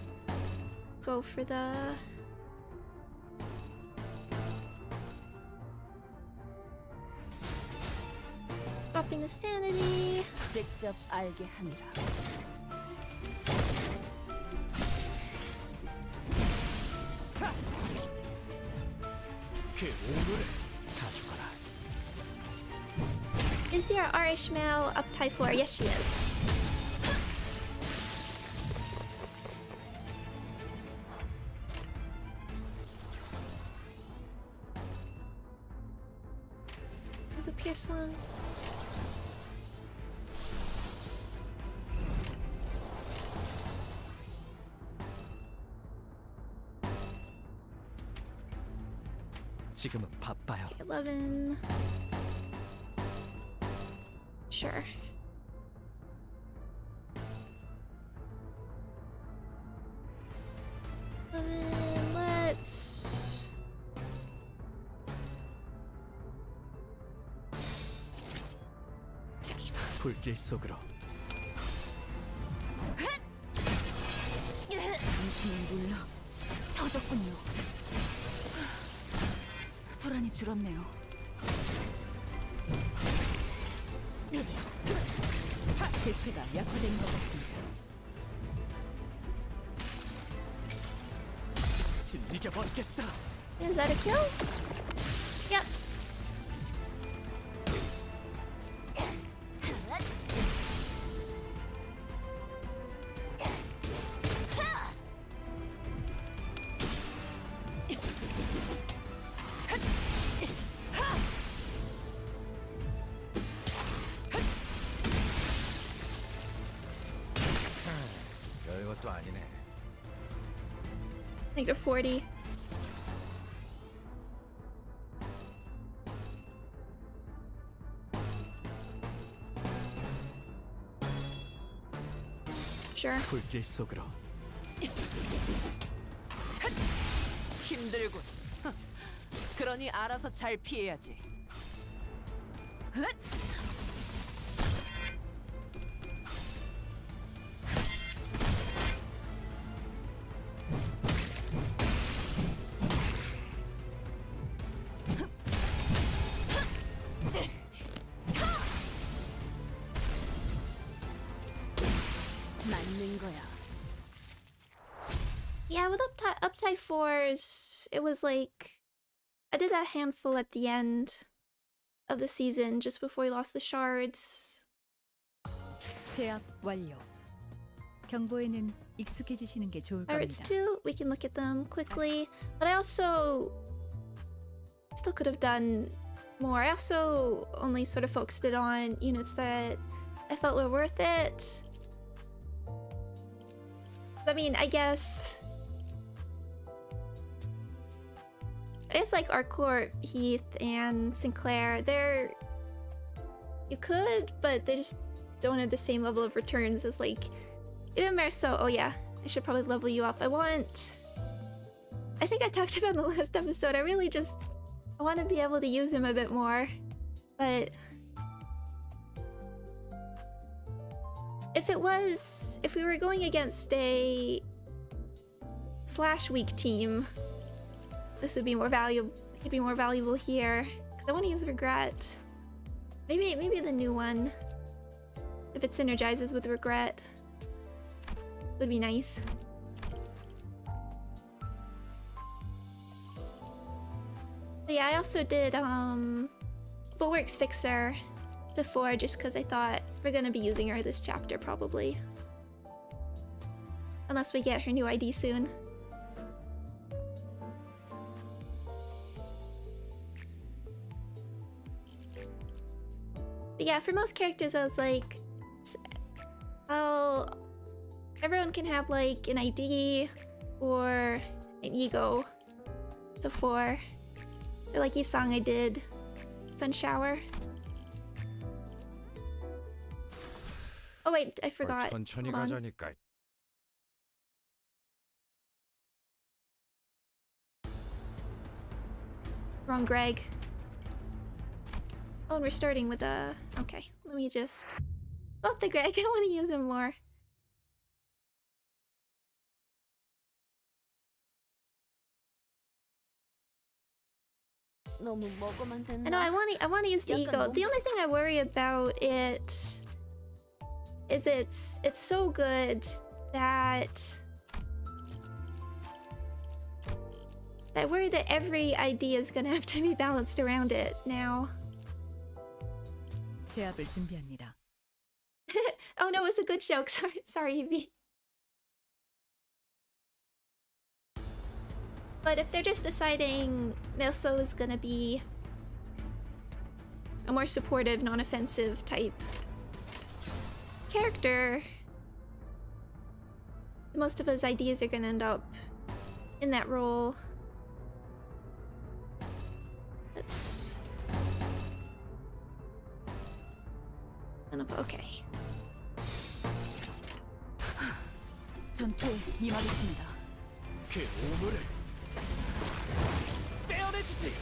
go for the. Dropping the sanity. 직접 알게 함이라. 그 오물을 가져가라. Is your R. Ishmael up tie 4? Yes, she is. There's a pierce one. 지금은 바빠요. 11. Sure. Let's. 불길 속으로. 당신은 몰라. 터졌군요. 소란이 줄었네요. 개체가 약화된 것 같습니다. 진리겨 버리겠어. Is that a kill? Yep. 별것도 아니네. I think they're 40. Sure. 불길 속으로. 힘들군. 그러니 알아서 잘 피해야지. 맞는 거야. Yeah, with up tie 4s, it was like I did that handful at the end of the season, just before we lost the shards. 제압 완료. 경보에는 익숙해지시는 게 좋을 Pirates 겁니다. 2, we can look at them quickly, but I also still could have done more. I also only sort of focused it on units that I felt were worth it. I mean, I guess like Arcourt, Heath, and Sinclair, they're... You could, but they just don't have the same level of returns as like... Even Marceau, oh yeah, I should probably level you up. I think I talked about in the last episode, I want to be able to use him a bit more. But... If we were going against a /weak team, this would be more valuable. He'd be more valuable here. Cause I want to use Regret. Maybe the new one, if it synergizes with Regret, would be nice. But yeah, I also did Bulwark's Fixer to 4 just because I thought we're gonna be using her this chapter probably. Unless we get her new ID soon. But yeah, for most characters I was like, oh, everyone can have like an ID or an ego before. The lucky song I did. Fun shower. Oh wait, I forgot. 천천히 Hold on. 가자니까. Wrong Greg. Oh, and we're starting with a... Okay, let me just... Love the Greg, I want to use him more. 너무 먹으면 된다. I know, I want to use the ego. The only thing I worry about it is it's so good that I worry that every idea is gonna have to be balanced around it now. 제압을 준비합니다. Oh no, it's a good joke. Sorry, Evie. But if they're just deciding Meso is gonna be a more supportive, non-offensive type character, most of his ideas are gonna end up in that role. Let's... Okay. 전투에 임하겠습니다. 그 오물을 떼어내주지.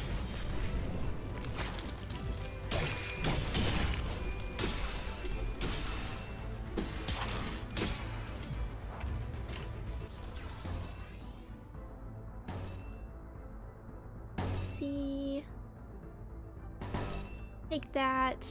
See, take that.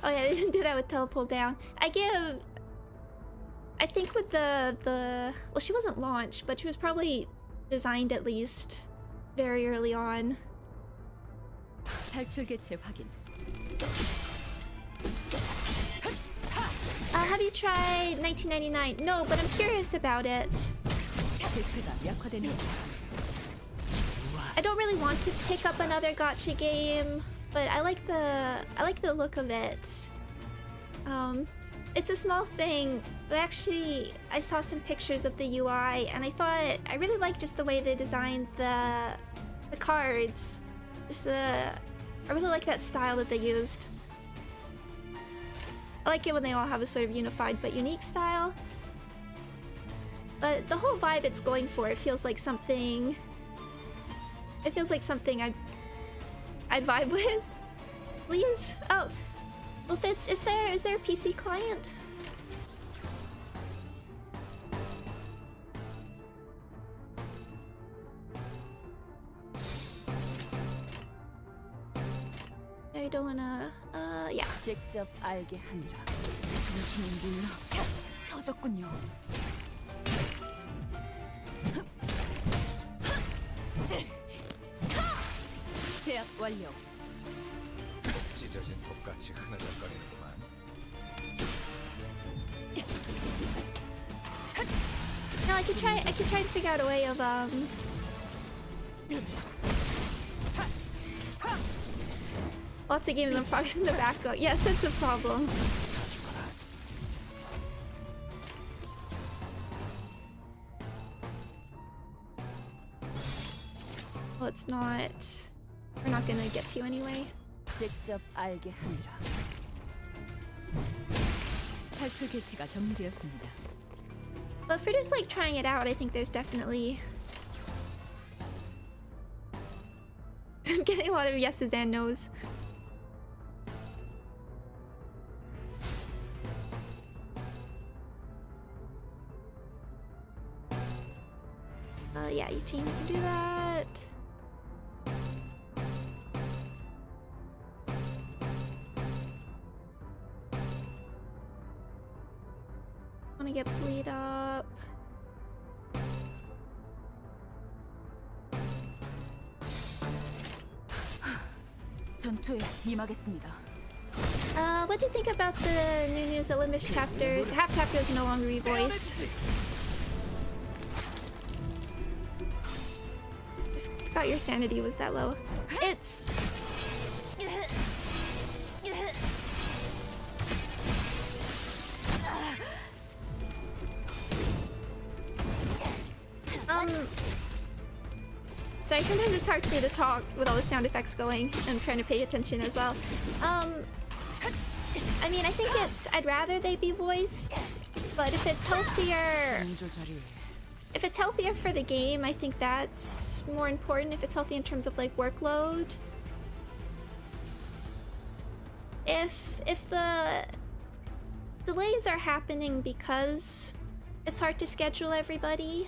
Oh yeah, they didn't do that with teleport down. I think with the well, she wasn't launched, but she was probably designed at least very early on. 탈출 개체 확인. Have you tried 1999? No, but I'm curious about it. 개체가 약화되는 I don't really want to pick up another gacha game, but I like the look of it. It's a small thing, but actually I saw some pictures of the UI and I thought I really like just the way they designed the cards. I really like that style that they used. I like it when they all have a sort of unified but unique style. But the whole vibe it's going for, it feels like something I'd vibe with. Please? Oh. Well, Fitz, is there a PC client? I don't wanna yeah. 직접 알게 하니라. 당신은 몰라. 터졌군요. 제압 완료. 찢어진 독같이 흐느적거리는구만. No, I could try to figure out a way of lots of games on progress in the background. Yes, that's the problem. Well, it's not. We're not gonna get to you anyway. 직접 알게 하니라. 탈출 개체가 정리되었습니다. But for just like trying it out, I think there's definitely. I'm getting a lot of yeses and nos. Yeah, you team can do that. Wanna get bleed up. 전투에 임하겠습니다. What do you think about the new news that Limbus chapters? The half chapters no longer revoiced. I forgot your sanity was that low. It's Sorry, sometimes it's hard for me to talk with all the sound effects going. I'm trying to pay attention as well. I mean, I think I'd rather they be voiced, but if it's healthier... If it's healthier for the game, I think that's more important. If it's healthy in terms of like workload. If the delays are happening because it's hard to schedule everybody,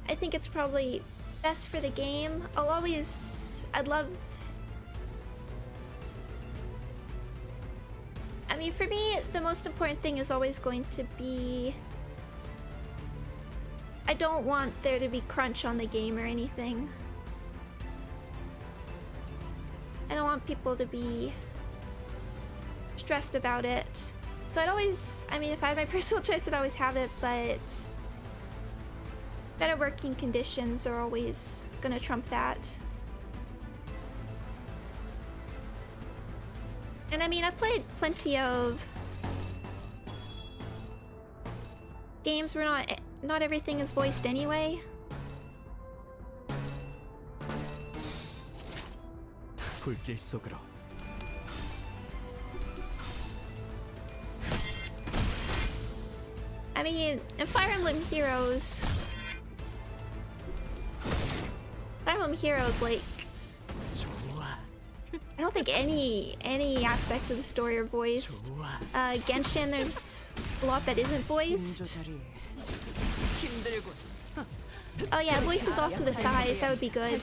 I think it's probably best for the game. I'd love... I mean, for me, the most important thing is always going to be... I don't want there to be crunch on the game or anything. I don't want people to be stressed about it. So I'd always... I mean, if I had my personal choice, I'd always have it, but... better working conditions are always gonna trump that. And I mean, I've played plenty of games where not everything is voiced anyway. 불길 속으로. I mean, in Fire Emblem Heroes, like, I don't think any aspects of the story are voiced. Genshin, there's a lot that isn't voiced. Oh yeah, voice is also the size. That would be good.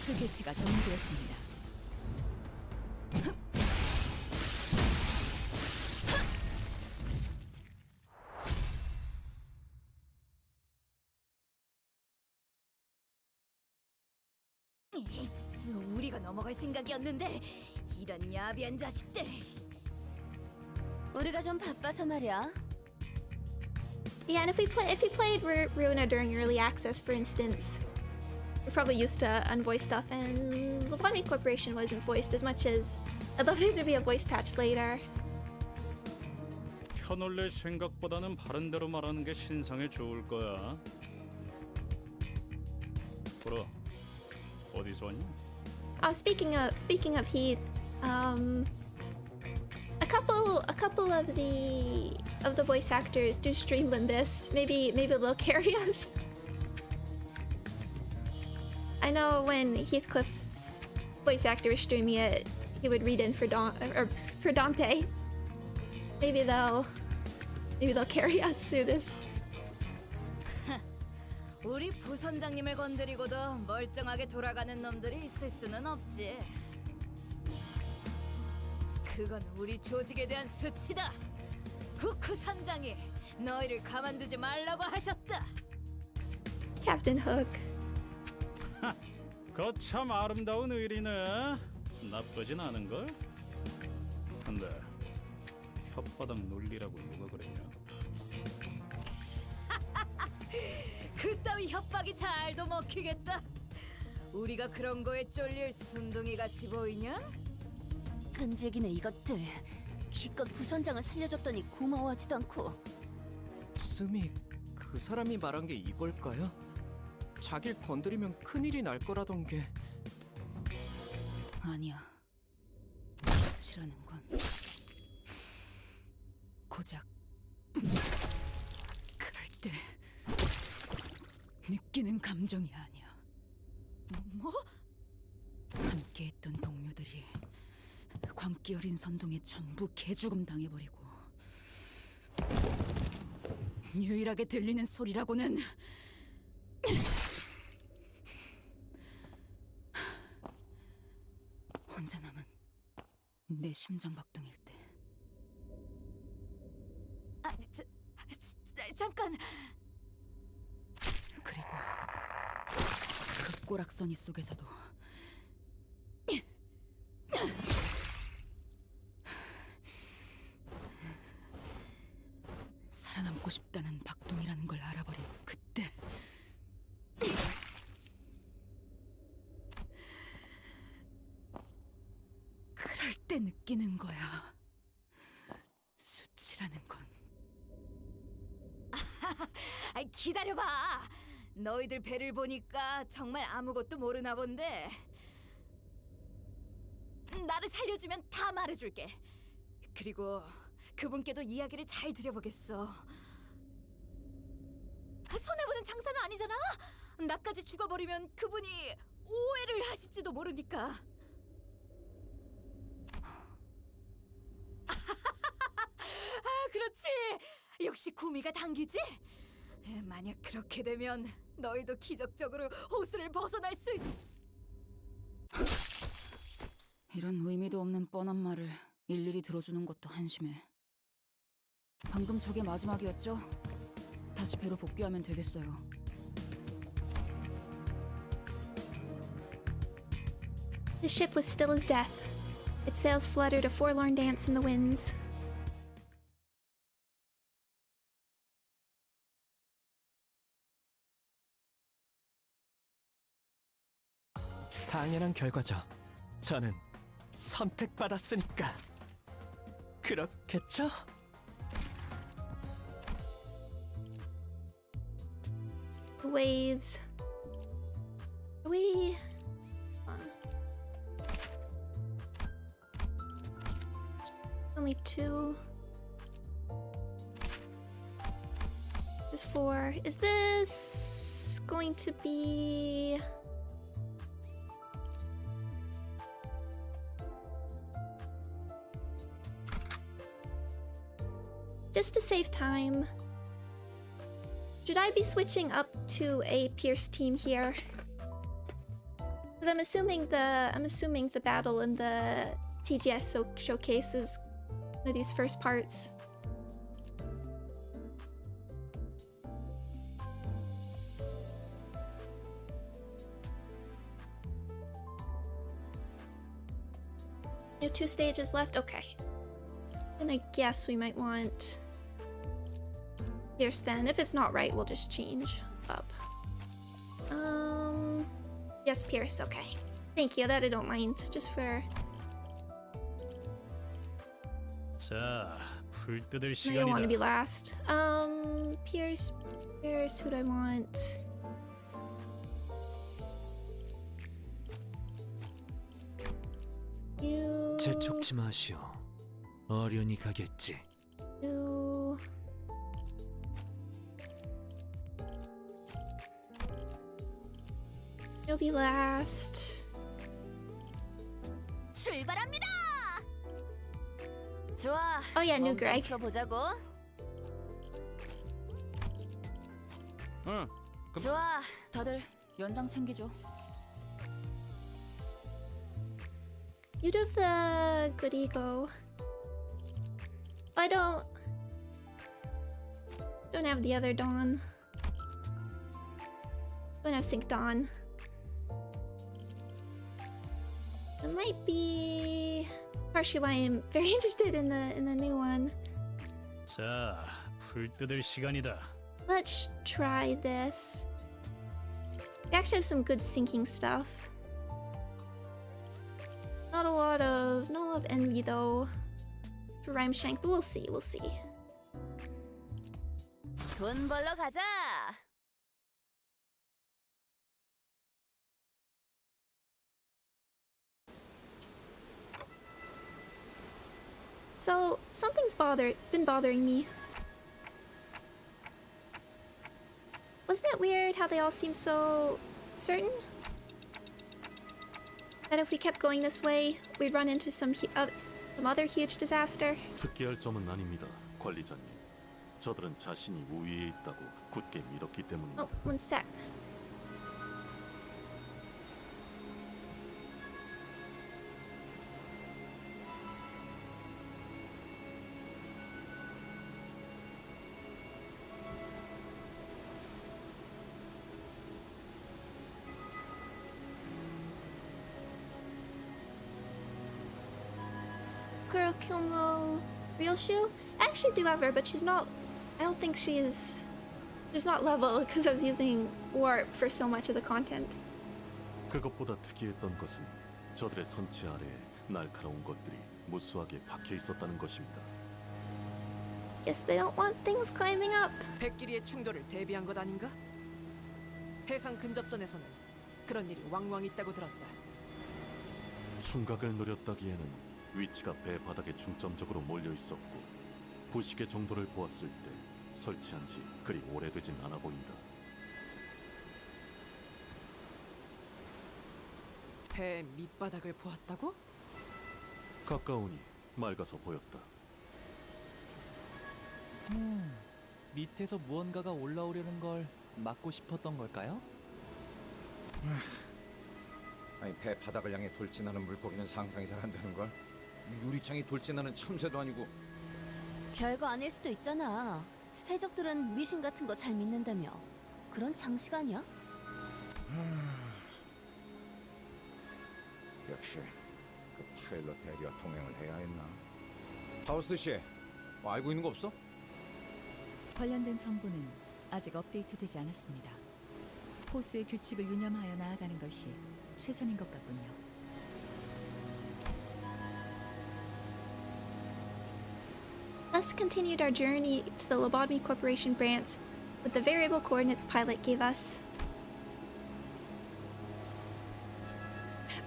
우리가 넘어갈 생각이었는데 이런 야비한 자식들. 우리가 좀 바빠서 말이야. Yeah, and if we played Runa during early access, for instance, we're probably used to unvoiced stuff, and Lobotomy Corporation wasn't voiced as much as I'd love it to be a voice patch later. 편올릴 생각보다는 바른 대로 말하는 게 신상에 좋을 거야. 보라, 어디서 왔냐? Oh, speaking of Heath, a couple of the voice actors do stream Limbus. Maybe they'll carry us. I know when Heathcliff's voice actor was streaming it, he would read in for Dante. Maybe they'll carry us through this. 우리 부선장님을 건드리고도 멀쩡하게 돌아가는 놈들이 있을 수는 없지. 그건 우리 조직에 대한 수치다. 후크 선장이 너희를 가만두지 말라고 하셨다. Captain Hook. 거참 아름다운 의리네. 나쁘진 않은걸? 근데 혓바닥 놀리라고 누가 그랬냐? 그따위 협박이 잘도 먹히겠다. 우리가 그런 거에 쫄릴 순둥이같이 보이냐? 끈질기네 이것들. 기껏 부선장을 살려줬더니 고마워하지도 않고. 스미, 그 사람이 말한 게 이걸까요? 자길 건드리면 큰일이 날 거라던 게. 아니야. 수치라는 건 고작 그럴 때 느끼는 감정이 아니야. 뭐? 함께했던 동료들이 광기 어린 선동에 전부 개죽음 당해버리고 유일하게 들리는 소리라고는 혼자 남은 내 심장 박동일 때. 잠깐. 그리고 그 꼬락서니 속에서도 살아남고 싶다는 박동이라는 걸 알아버린 그때. 그럴 때 느끼는 거야. 수치라는 건. 기다려봐. 너희들 배를 보니까 정말 아무것도 모르나 본데. 나를 살려주면 다 말해줄게. 그리고 그분께도 이야기를 잘 드려보겠어. 손해보는 장사는 아니잖아. 나까지 죽어버리면 그분이 오해를 하실지도 모르니까. 그렇지. 역시 구미가 당기지? 만약 그렇게 되면 너희도 기적적으로 호수를 벗어날 수 있... 이런 의미도 없는 뻔한 말을 일일이 들어주는 것도 한심해. 방금 저게 마지막이었죠? 다시 배로 복귀하면 되겠어요. The ship was still as death. Its sails fluttered a forlorn dance in the winds. 당연한 결과죠. 저는 선택받았으니까. 그렇겠죠? The waves. Are we... Only 2. There's 4. Is this going to be... Just to save time, should I be switching up to a Pierce team here? Because I'm assuming the battle in the TGS showcase is one of these first parts. You have 2 stages left? Okay. Then I guess we might want Pierce then. If it's not right, we'll just change up. Yes, Pierce, okay. Thank you, that I don't mind. Just for... 자, 불 뜯을 I don't want to be 시간이다. last. Pierce, who do I want? You... 재촉지 마시오. 어련히 가겠지. You... You'll be last. 출발합니다. 좋아. Oh yeah, new Greg. 보자고. 응. 좋아. 다들 연장 챙기죠. You'd have the good ego. I don't have the other Dawn. Don't have Sync Dawn. It might be partially why I'm very interested in the new one. 자, 불 뜯을 시간이다. Let's try this. They actually have some good syncing stuff. Not a lot of envy though for Rhymeshank, but we'll see. 돈 벌러 가자. So something's been bothering me. Wasn't it weird how they all seem so certain that if we kept going this way, we'd run into some other huge disaster? 특기할 점은 아닙니다, 관리자님. 저들은 자신이 우위에 있다고 굳게 믿었기 때문입니다. Oh, one sec. Kurokyomo Ryoshu? I actually do have her, but she's not... I don't think she's not level because I was using warp for so much of the content. 그것보다 특이했던 것은 저들의 선체 아래에 날카로운 것들이 무수하게 박혀 있었다는 것입니다. Guess they don't want things climbing up. 백끼리의 충돌을 대비한 것 아닌가? 해상 근접전에서는 그런 일이 왕왕 있다고 들었다. 충각을 노렸다기에는 위치가 배 바닥에 중점적으로 몰려 있었고 부식의 정도를 보았을 때 설치한 지 그리 오래되진 않아 보인다. 배 밑바닥을 보았다고? 가까우니 맑아서 보였다. 밑에서 무언가가 올라오려는 걸 막고 싶었던 걸까요? 아니 배 바닥을 향해 돌진하는 물고기는 상상이 잘 안 되는 걸. 유리창이 돌진하는 참새도 아니고. 별거 아닐 수도 있잖아. 해적들은 미신 같은 거 잘 믿는다며. 그런 장식 아니야? 역시 그 파일럿 대리와 동행을 해야 했나. 파우스트 씨, 뭐 알고 있는 거 없어? 관련된 정보는 아직 업데이트되지 않았습니다. 호수의 규칙을 유념하여 나아가는 것이 최선인 것 같군요. Thus continued our journey to the Lobotomy Corporation branch with the variable coordinates pilot gave us.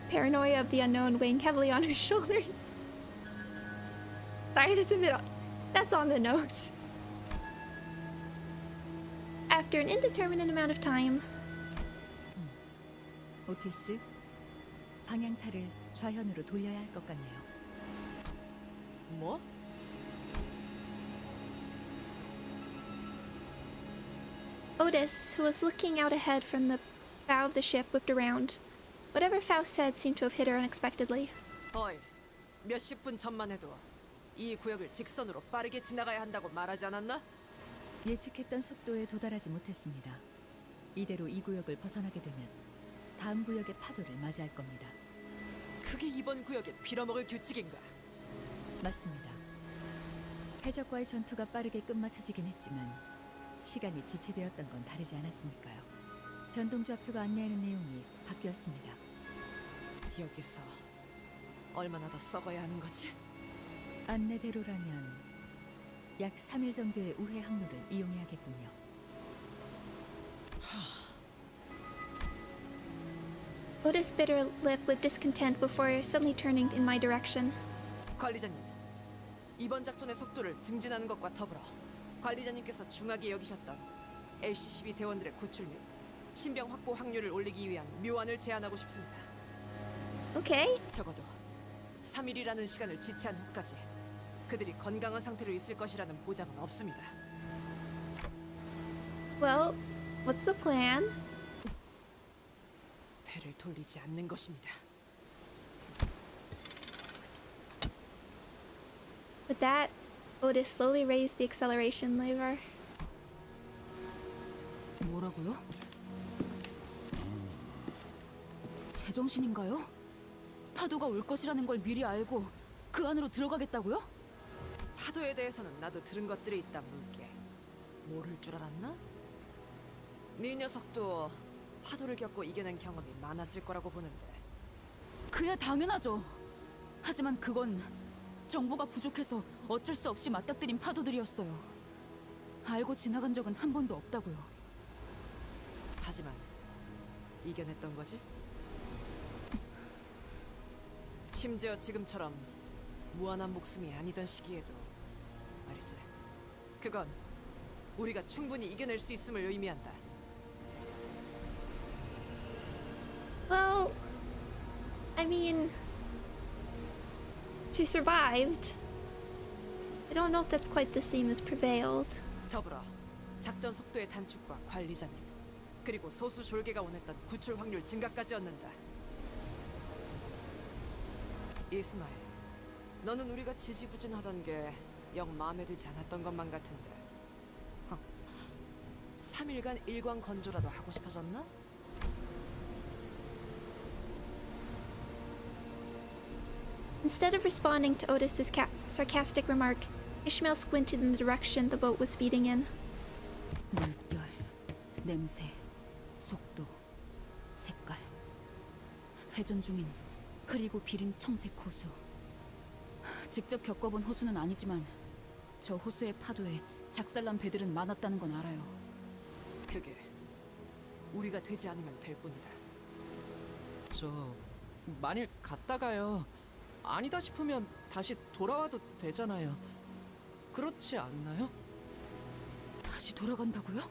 Paranoia of the unknown weighing heavily on our shoulders. Sorry, that's on the nose. After an indeterminate amount of time, 오티스, 방향타를 좌현으로 돌려야 할 것 같네요. 뭐? Otis, who was looking out ahead from the bow of the ship, whipped around. Whatever Faust said seemed to have hit her unexpectedly. 어이, 몇십 분 전만 해도 이 구역을 직선으로 빠르게 지나가야 한다고 말하지 않았나? 예측했던 속도에 도달하지 못했습니다. 이대로 이 구역을 벗어나게 되면 다음 구역의 파도를 맞이할 겁니다. 그게 이번 구역의 빌어먹을 규칙인가? 맞습니다. 해적과의 전투가 빠르게 끝마쳐지긴 했지만 시간이 지체되었던 건 다르지 않았으니까요. 변동좌표가 안내하는 내용이 바뀌었습니다. 여기서 얼마나 더 썩어야 하는 거지? 안내대로라면 약 3일 정도의 우회 항로를 이용해야겠군요. Otis bit her lip with discontent before suddenly turning in my direction. 관리자님, 이번 작전의 속도를 증진하는 것과 더불어 관리자님께서 중하게 여기셨던 LCCB 대원들의 구출 및 신병 확보 확률을 올리기 위한 묘안을 제안하고 싶습니다. Okay. 적어도 3일이라는 시간을 지체한 후까지 그들이 건강한 상태로 있을 것이라는 보장은 없습니다. Well, what's the plan? 배를 돌리지 않는 것입니다. With that, Otis slowly raised the acceleration lever. 뭐라고요? 제정신인가요? 파도가 올 것이라는 걸 미리 알고 그 안으로 들어가겠다고요? 파도에 대해서는 나도 들은 것들이 있다 물게. 모를 줄 알았나? 네 녀석도 파도를 겪고 이겨낸 경험이 많았을 거라고 보는데. 그야 당연하죠. 하지만 그건 정보가 부족해서 어쩔 수 없이 맞닥뜨린 파도들이었어요. 알고 지나간 적은 한 번도 없다고요. 하지만 이겨냈던 거지? 심지어 지금처럼 무한한 목숨이 아니던 시기에도 말이지. 그건 우리가 충분히 이겨낼 수 있음을 의미한다. Well, I mean, she survived. I don't know if that's quite the same as prevailed. 더불어 작전 속도의 단축과 관리자님, 그리고 소수 졸개가 원했던 구출 확률 증가까지 얻는다. 이스마일, 너는 우리가 지지부진하던 게 영 마음에 들지 않았던 것만 같은데 3일간 일광 건조라도 하고 싶어졌나? Instead of responding to Otis's sarcastic remark, Ishmael squinted in the direction the boat was speeding in. 물결, 냄새, 속도, 색깔. 회전 중인 흐리고 비린 청색 호수. 직접 겪어본 호수는 아니지만 저 호수의 파도에 작살난 배들은 많았다는 건 알아요. 그게 우리가 되지 않으면 될 뿐이다. 저 만일 갔다가요. 아니다 싶으면 다시 돌아와도 되잖아요. 그렇지 않나요? 다시 돌아간다고요?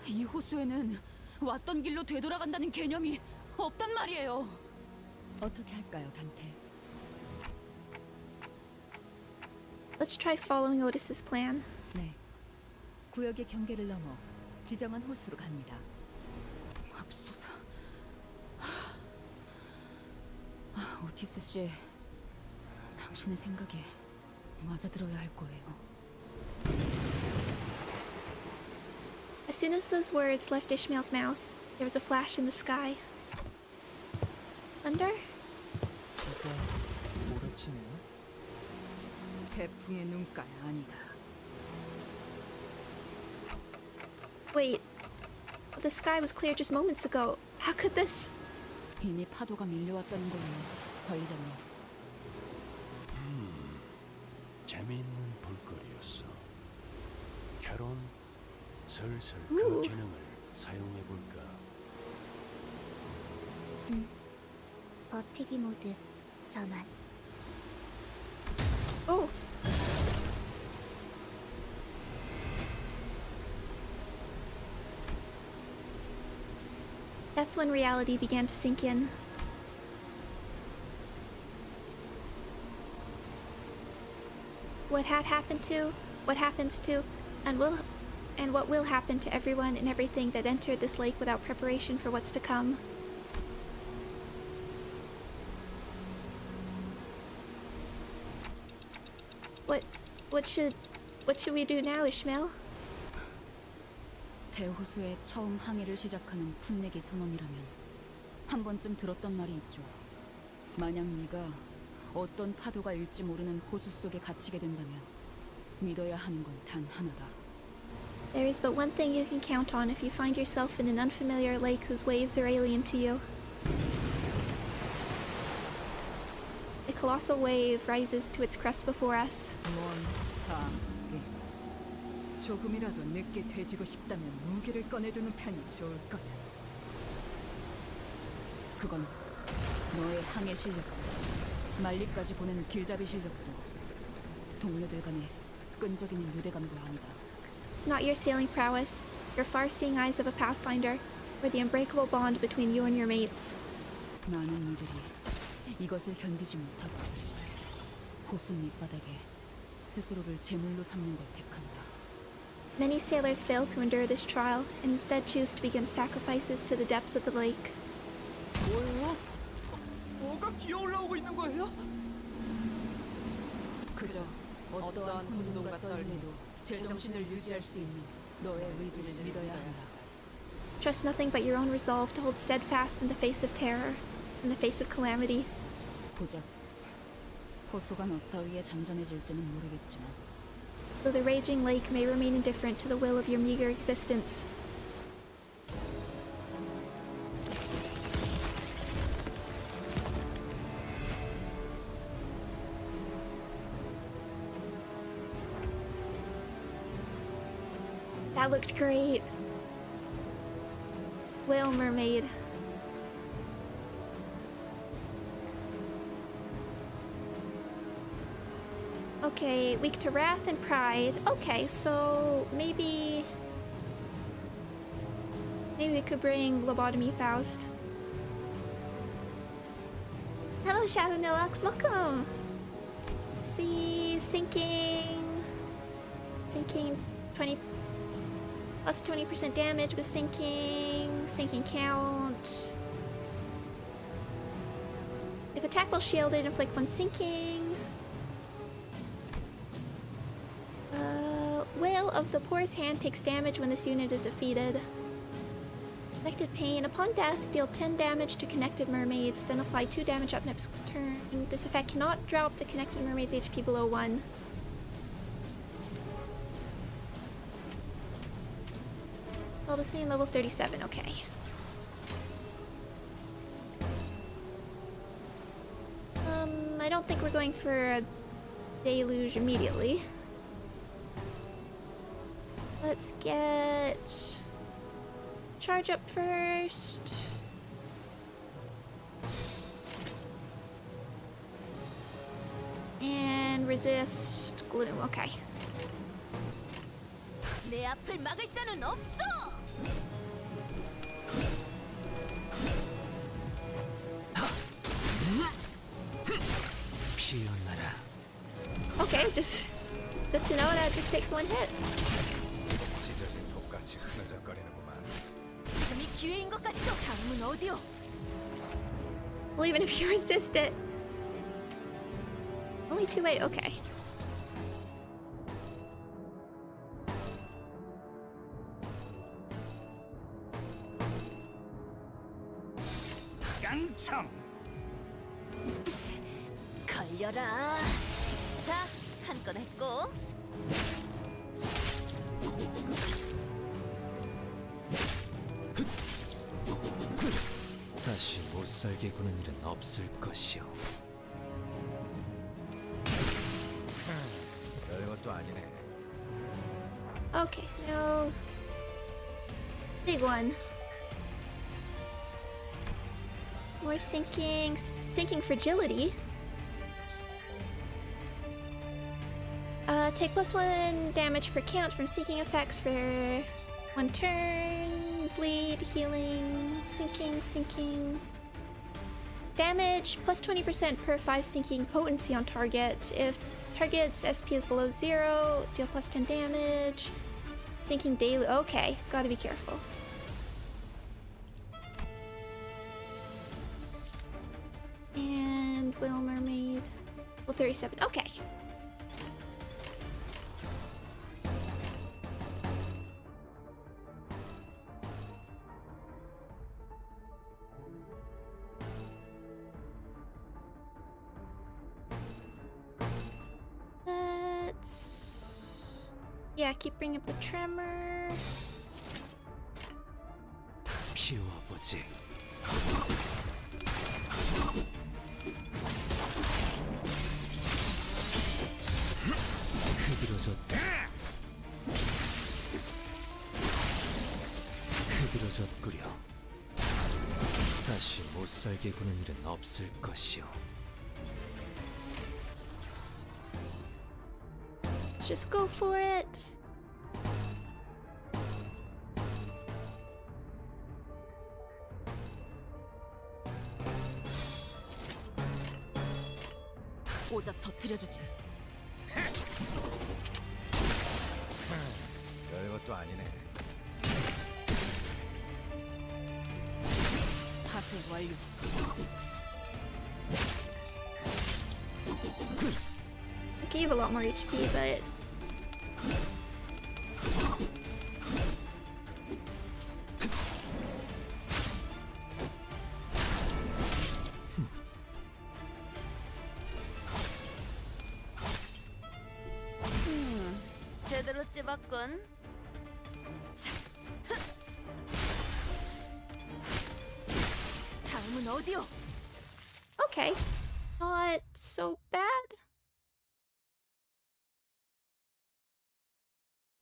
이 호수에는 왔던 길로 되돌아간다는 개념이 없단 말이에요. 어떻게 할까요, 단테? Let's try following Otis's plan. 네. 구역의 경계를 넘어 지정한 호수로 갑니다. 맙소사. 오티스 씨, 당신의 생각에 맞아들어야 할 거예요. As soon as those words left Ishmael's mouth, there was a flash in the sky. Thunder? 비가 몰아치네요. 태풍의 눈깔 아니다. Wait. The sky was clear just moments ago. How could this? 이미 파도가 밀려왔다는 거예요, 관리자님. 재미있는 볼거리였어. 결혼 슬슬 우. 그 기능을 사용해 볼까? 버티기 모드 전환. Oh. That's when reality began to sink in. What had happened to, what happens to, and what will happen to everyone and everything that entered this lake without preparation for what's to come. What should we do now, Ishmael? 대호수에 처음 항해를 시작하는 풋내기 선원이라면 한 번쯤 들었던 말이 있죠. 만약 네가 어떤 파도가 일지 모르는 호수 속에 갇히게 된다면 믿어야 하는 건 단 하나다. There is but one thing you can count on if you find yourself in an unfamiliar lake whose waves are alien to you. A colossal wave rises to its crest before us. 조금이라도 늦게 되지고 싶다면 무기를 꺼내두는 편이 좋을 거다. 그건 너의 항해 실력도 말리까지 보내는 길잡이 실력도 동료들 간의 끈적이는 유대감도 아니다. It's not your sailing prowess, your far-seeing eyes of a pathfinder, or the unbreakable bond between you and your mates. 많은 이들이 이것을 견디지 못하고 호수 밑바닥에 스스로를 제물로 삼는 걸 택한다. Many sailors fail to endure this trial and instead choose to become sacrifices to the depths of the lake. 뭐예요? 뭐가 기어올라오고 있는 거예요? 그저 어떠한 혼돈과 떨림에도 제정신을 유지할 수 있는 너의 의지를 믿어야 한다. Trust nothing but your own resolve to hold steadfast in the face of terror, in the face of calamity. 고작 호수가 너 따위에 잠잠해질지는 모르겠지만 Though the raging lake may remain indifferent to the will of your meager existence. That looked great. Whale mermaid. Okay, weak to wrath and pride. Okay, so maybe we could bring Lobotomy Faust. Hello, Shadow Nilox, welcome. See, sinking 20 plus 20% damage with sinking count. If attack while shielded, inflict 1 sinking. Whale of the Poor's Hand takes damage when this unit is defeated. Connected Pain. Upon death, deal 10 damage to connected mermaids, then apply 2 damage up next turn. This effect cannot drop the connected mermaid's HP below 1. All the same, level 37, okay. I don't think we're going for a deluge immediately. Let's get charge up first. And resist gloom. Okay. 내 앞을 막을 자는 없어. 피어나라. Okay, just good to know that just takes one hit. 찢어진 독같이 흐느적거리는구만. 지금이 기회인 것 같소. 다음은 어디요? Well, even if you resist it. Only 2-8, okay. 깡총. 걸려라. 자, 한 건 했고. 다시 못 살게 구는 일은 없을 것이오. 별것도 아니네. Okay, no. Big one. More sinking fragility. Take +1 damage per count from sinking effects for 1 turn. Bleed, healing, sinking. Damage +20% per 5 sinking potency on target. If target's SP is below 0, deal +10 damage. Sinking daily. Okay, gotta be careful. And Whale Mermaid. Well, 37. Okay. Yeah, keep bringing up the tremor. 피워보지. 흐드러졌구려. 다시 못 살게 구는 일은 없을 것이오. Just go for it. 오작 터뜨려주지. 별것도 아니네. 파쇄 완료. It gave a lot more HP, but 제대로 찝었군. 다음은 어디요? okay. Not so bad.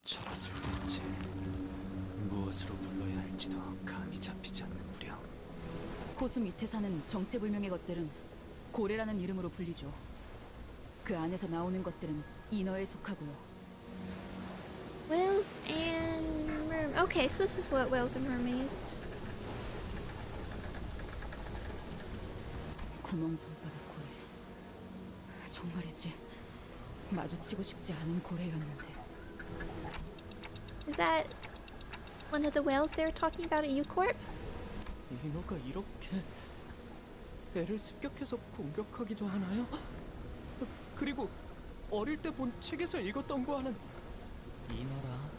저것을 대체 무엇으로 불러야 할지도 감이 잡히지 않는구려. 호수 밑에 사는 정체불명의 것들은 고래라는 이름으로 불리죠. 그 안에서 나오는 것들은 인어에 속하고요. Whales and okay, so this is what whales and mermaids. 구멍 손바닥 고래. 정말이지 마주치고 싶지 않은 고래였는데. Is that one of the whales they were talking about at U-Corp? 인어가 이렇게 애를 습격해서 공격하기도 하나요? 그리고 어릴 때 본 책에서 읽었던 거와는 인어라.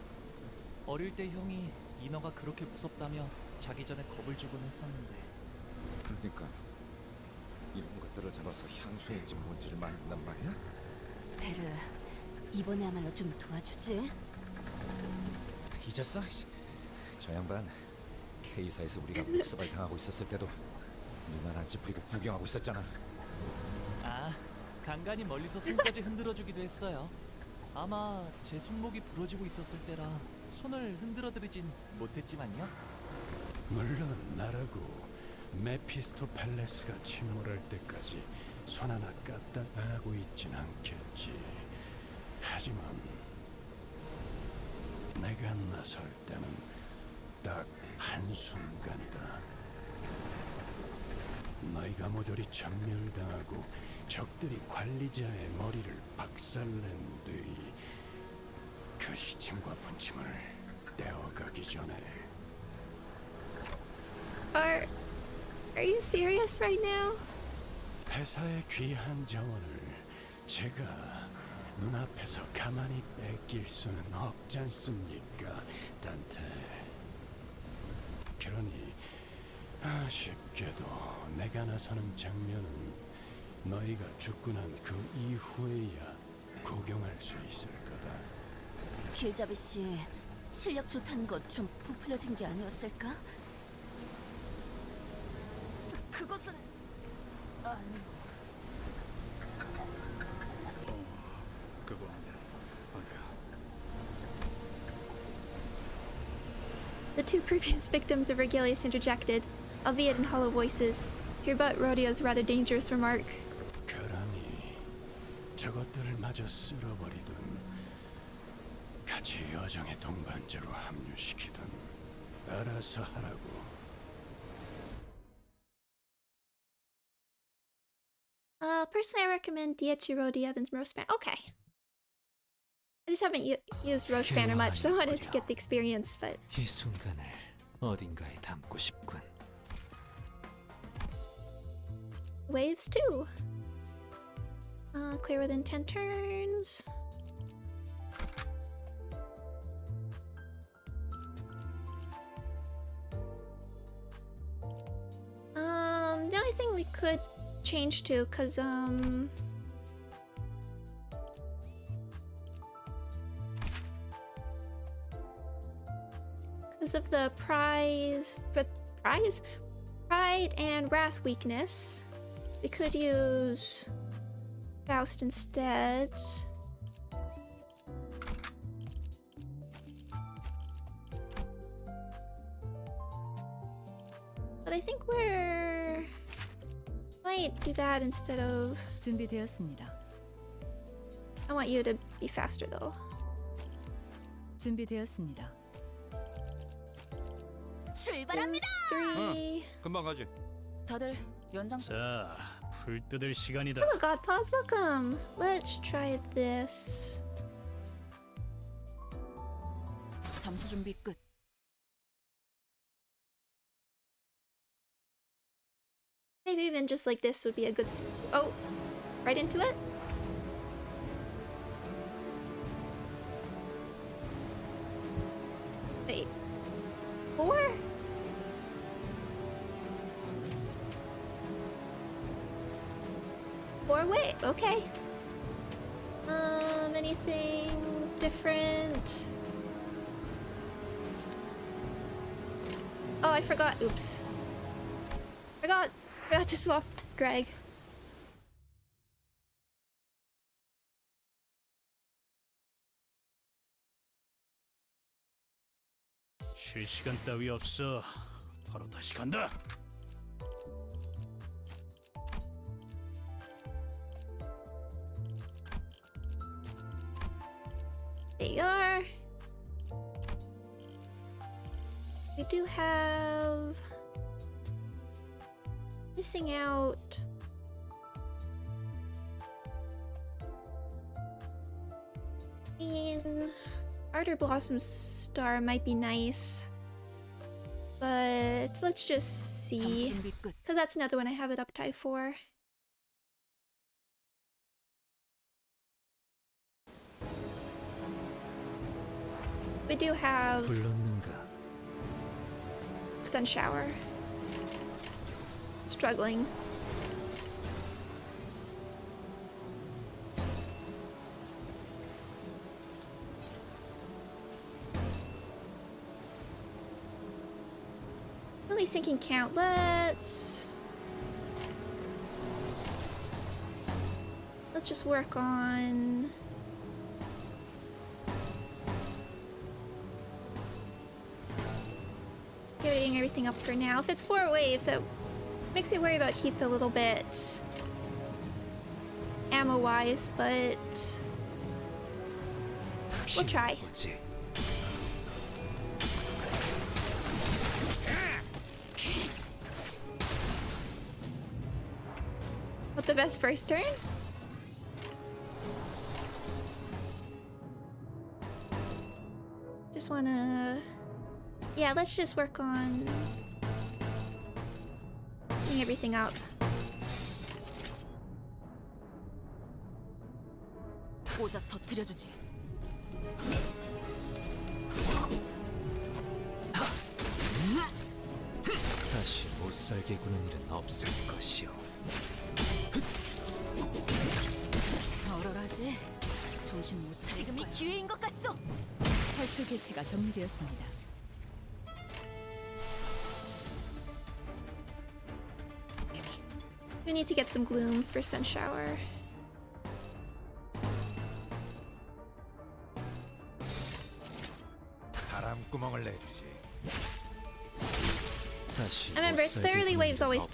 어릴 때 형이 인어가 그렇게 무섭다며 자기 전에 겁을 주곤 했었는데. 그러니까 이런 것들을 잡아서 향수인지 뭔지를 만든단 말이야? 베르, 이번에야말로 좀 도와주지. 잊었어? 저 양반 K사에서 우리가 목사발 당하고 있었을 때도 눈 하나 찌푸리고 구경하고 있었잖아. 아, 간간히 멀리서 손까지 흔들어주기도 했어요. 아마 제 손목이 부러지고 있었을 때라 손을 흔들어드리진 못했지만요. 물론 나라고 메피스토펠레스가 침몰할 때까지 손 하나 까딱 안 하고 있진 않겠지. 하지만 내가 나설 때는 딱 한순간이다. 너희가 모조리 전멸당하고 적들이 관리자의 머리를 박살낸 뒤 그 시침과 분침을 떼어가기 전에 Are you serious right now? 회사의 귀한 자원을 제가 눈앞에서 가만히 뺏길 수는 없지 않습니까, 단테. 그러니 아쉽게도 내가 나서는 장면은 너희가 죽고 난 그 이후에야 구경할 수 있을 거다. 길잡이 씨, 실력 좋다는 거 좀 부풀려진 게 아니었을까? 그것은 아니. 그건 아니야. The two previous victims of Regilius interjected, albeit in hollow voices, to rebut Rhodio's rather dangerous remark. 그러니 저것들을 마저 쓸어버리든 같이 여정의 동반자로 합류시키든 알아서 하라고. Personally, I recommend Diechi Rhodia than Roast Banner. Okay. I just haven't used Roast Banner much, so I wanted to get the experience, but... 이 순간을 어딘가에 담고 싶군. Waves 2. Clear within 10 turns. The only thing we could change to, because of the pride and wrath weakness, we could use Faust instead. But I think we're might do that instead of. 준비되었습니다. I want you to be faster though. 준비되었습니다. 출발합니다. 3. 금방 가지. 다들 연장. 자, 불 뜯을 시간이다. Oh god, pause, welcome. Let's try this. 잠수 준비 끝. Maybe even just like this would be a good oh, right into it? Wait. 4? Wait, okay. Anything different? Oh, I forgot. Oops. Forgot to swap Greg. 쉴 시간 따위 없어. 바로 다시 간다. There you are. We do have missing out. Ardor Blossom Star might be nice, but let's just see, because that's another one I have it up tie for. We do have Sun Shower. Struggling. Really sinking count. Let's just work on getting everything up for now. If it's 4 waves, that makes me worry about Heath a little bit. Ammo-wise, but we'll try. What's the best first turn? Just wanna... Yeah, let's just work on getting everything up. 오자 터뜨려주지. 다시 못 살게 구는 일은 없을 것이오. 얼얼하지? 정신 못 차릴 지금이 거야. 기회인 것 같소. 탈출 개체가 정리되었습니다. We need to get some gloom for sun shower. 바람구멍을 내주지. Remember, it's the early waves always,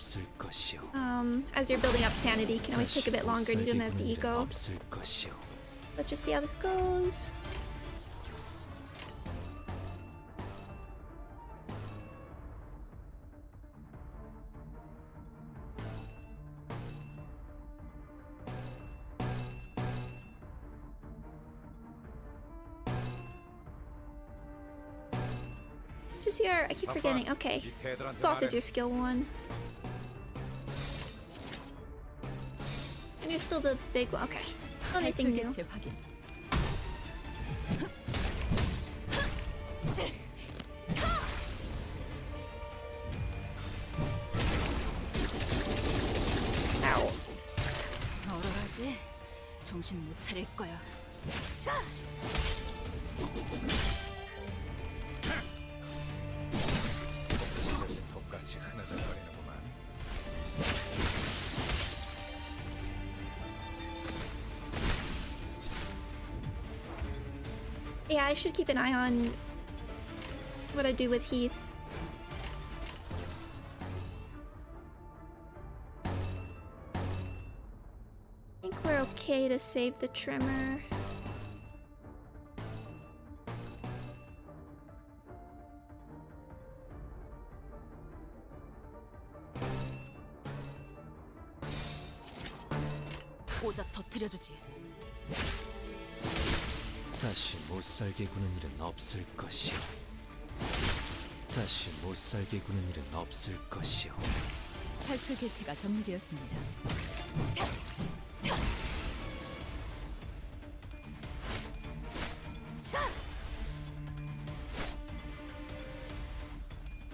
as you're building up sanity, can always take a bit longer and you don't have the ego. Let's just see how this goes. Just your, I keep forgetting. Okay, Soft is your skill 1. And you're still the big one. Okay, not anything new. 개체 확인. Ow. 얼얼하지? 정신 못 차릴 거야. 자! 똑같이 흐느적거리는구만. Yeah, I should keep an eye on what I do with Heath. I think we're okay to save the trimmer. 오자 터뜨려주지. 다시 못 살게 구는 일은 없을 것이오. 다시 못 살게 구는 일은 없을 것이오. 탈출 개체가 정리되었습니다.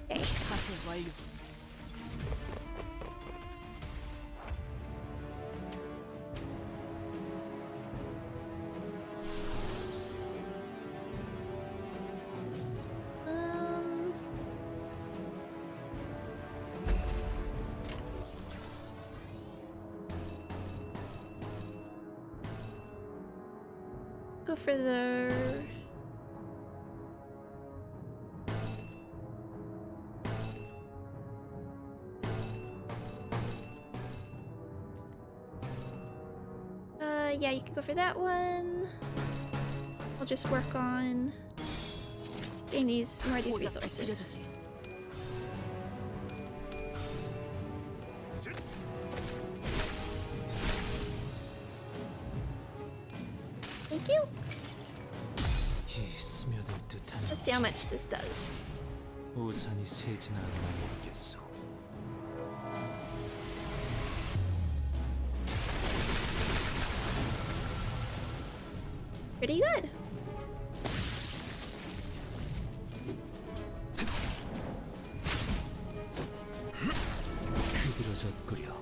파쇄 완료. Go for the... yeah, you can go for that one. I'll just work on getting these more of these resources. Thank you. Let's see how much this does. 우산이 새지나 않나 모르겠소. Pretty good. 그들어졌구려.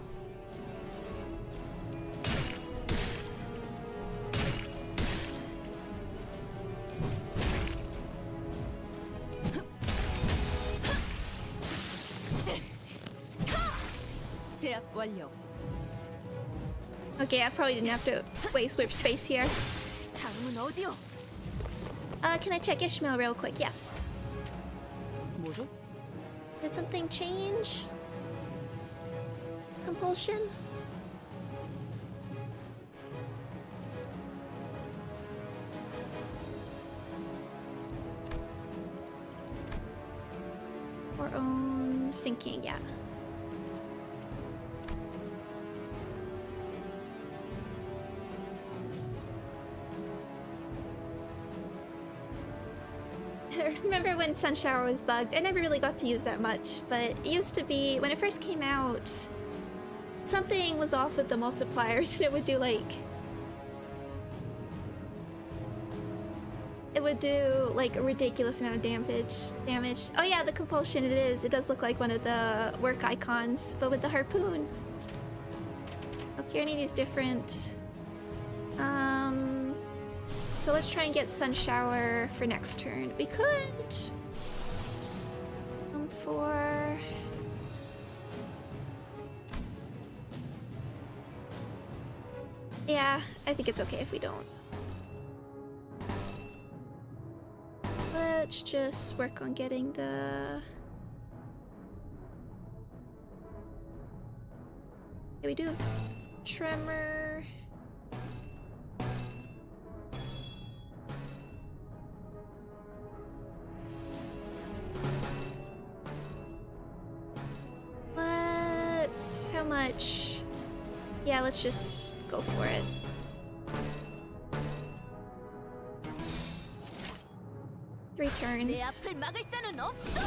제압 완료. Okay, I probably didn't have to waste whip space here. 다음은 어디요? Can I check Ishmael real quick? Yes. 뭐죠? Did something change? Compulsion? Or own sinking, yeah. I remember when Sun Shower was bugged. I never really got to use that much, but it used to be, when it first came out, something was off with the multipliers and it would do like... It would do like a ridiculous amount of damage. Oh yeah, the compulsion, it is. It does look like one of the work icons, but with the harpoon. Okay, I need these different... So let's try and get Sun Shower for next turn. We could... for... Yeah, I think it's okay if we don't. Let's just work on getting the... Yeah, we do. Tremor... How much? Yeah, let's just go for it. Three turns. 내 앞을 막을 자는 없어.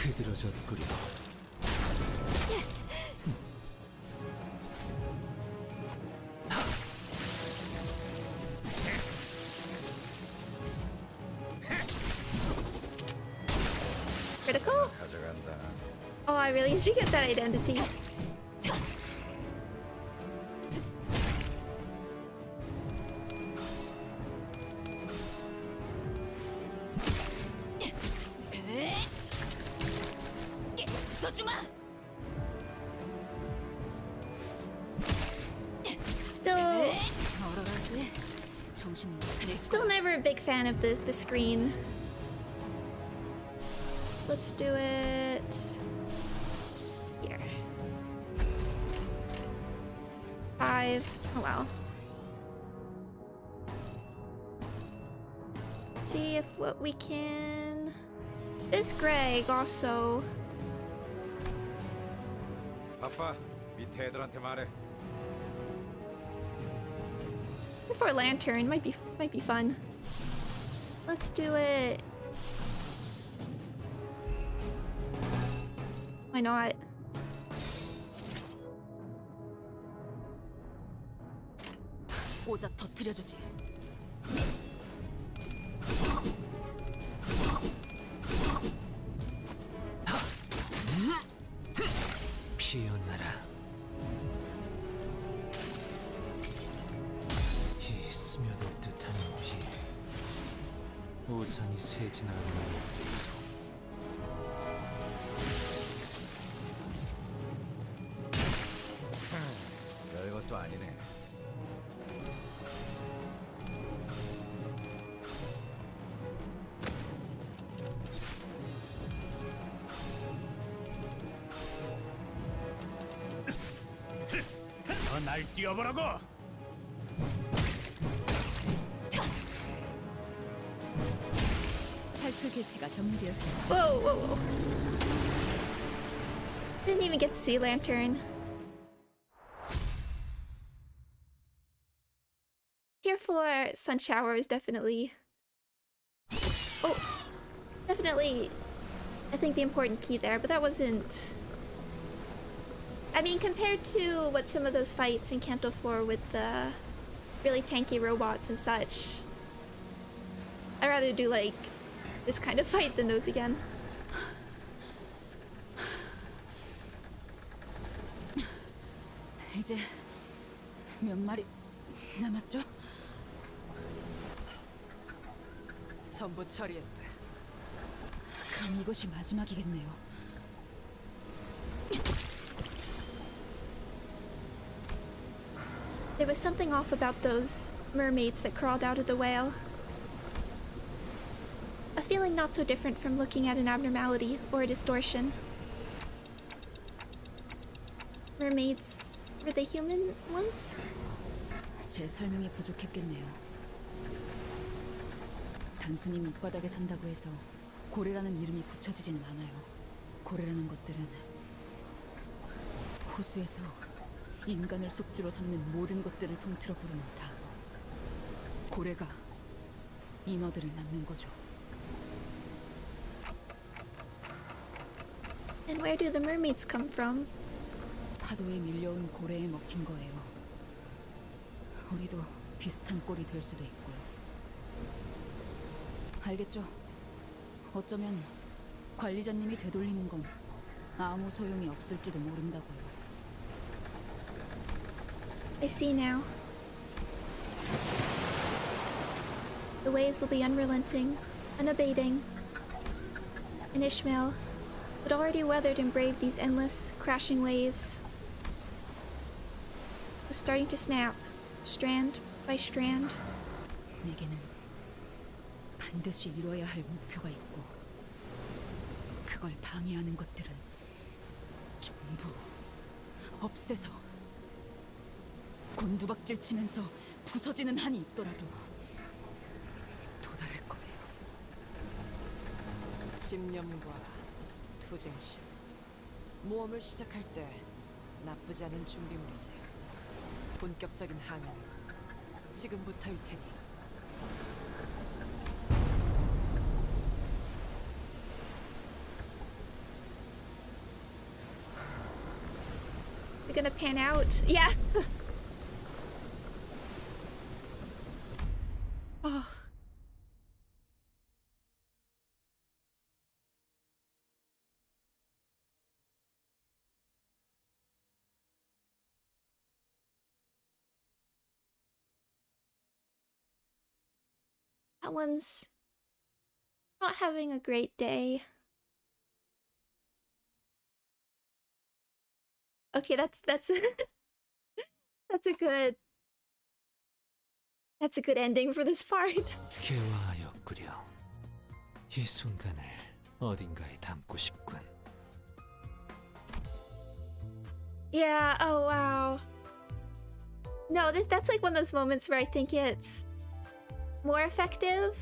흐드러졌구려. Critical? Oh, I really need to get that identity. Still never a big fan of the screen. Let's do it here. 5. Oh wow. See if what we can. This Greg also. 아빠, 밑에 애들한테 말해. For lantern might be fun. Let's do it. Why not? 오자 터뜨려주지. 피어나라. 이 스며들 듯한 피. 우산이 새진 않는 곳에서. 별것도 아니네. 날 뛰어보라고. 탈출 개체가 정리되었습니다. Whoa, whoa, whoa. Didn't even get to see lantern. Tier 4 Sun Shower is definitely... Oh, definitely, I think the important key there, but that wasn't... I mean, compared to what some of those fights in Canto 4 with the really tanky robots and such, I'd rather do like this kind of fight than those again. 이제 몇 마리 남았죠? 전부 처리했다. 그럼 이것이 마지막이겠네요. There was something off about those mermaids that crawled out of the whale. feeling not so different from looking at an abnormality or a distortion. Mermaids, were they human once? 제 설명이 부족했겠네요. 단순히 밑바닥에 산다고 해서 고래라는 이름이 붙여지지는 않아요. 고래라는 것들은 호수에서 인간을 숙주로 삼는 모든 것들을 통틀어 부르는 단어. 고래가 인어들을 낳는 거죠. And where do the mermaids come from? 파도에 밀려온 고래에 먹힌 거예요. 우리도 비슷한 꼴이 될 수도 있고요. 알겠죠? 어쩌면 관리자님이 되돌리는 건 아무 소용이 없을지도 모른다고요. I see now. The waves will be unrelenting, unabating. And Ishmael had already weathered and braved these endless, crashing waves. Was starting to snap, strand by strand. 내게는 반드시 이뤄야 할 목표가 있고 그걸 방해하는 것들은 전부 없애서 곤두박질 치면서 부서지는 한이 있더라도 도달할 거예요. 집념과 투쟁심. 모험을 시작할 때 나쁘지 않은 준비물이지. 본격적인 항해는 지금부터일 테니. They're gonna pan out. Yeah. Oh. That one's not having a great day. Okay, that's that's a good ending for this part. 개화하였구려. 이 순간을 어딘가에 담고 싶군. Yeah, oh wow. No, that's like one of those moments where I think it's more effective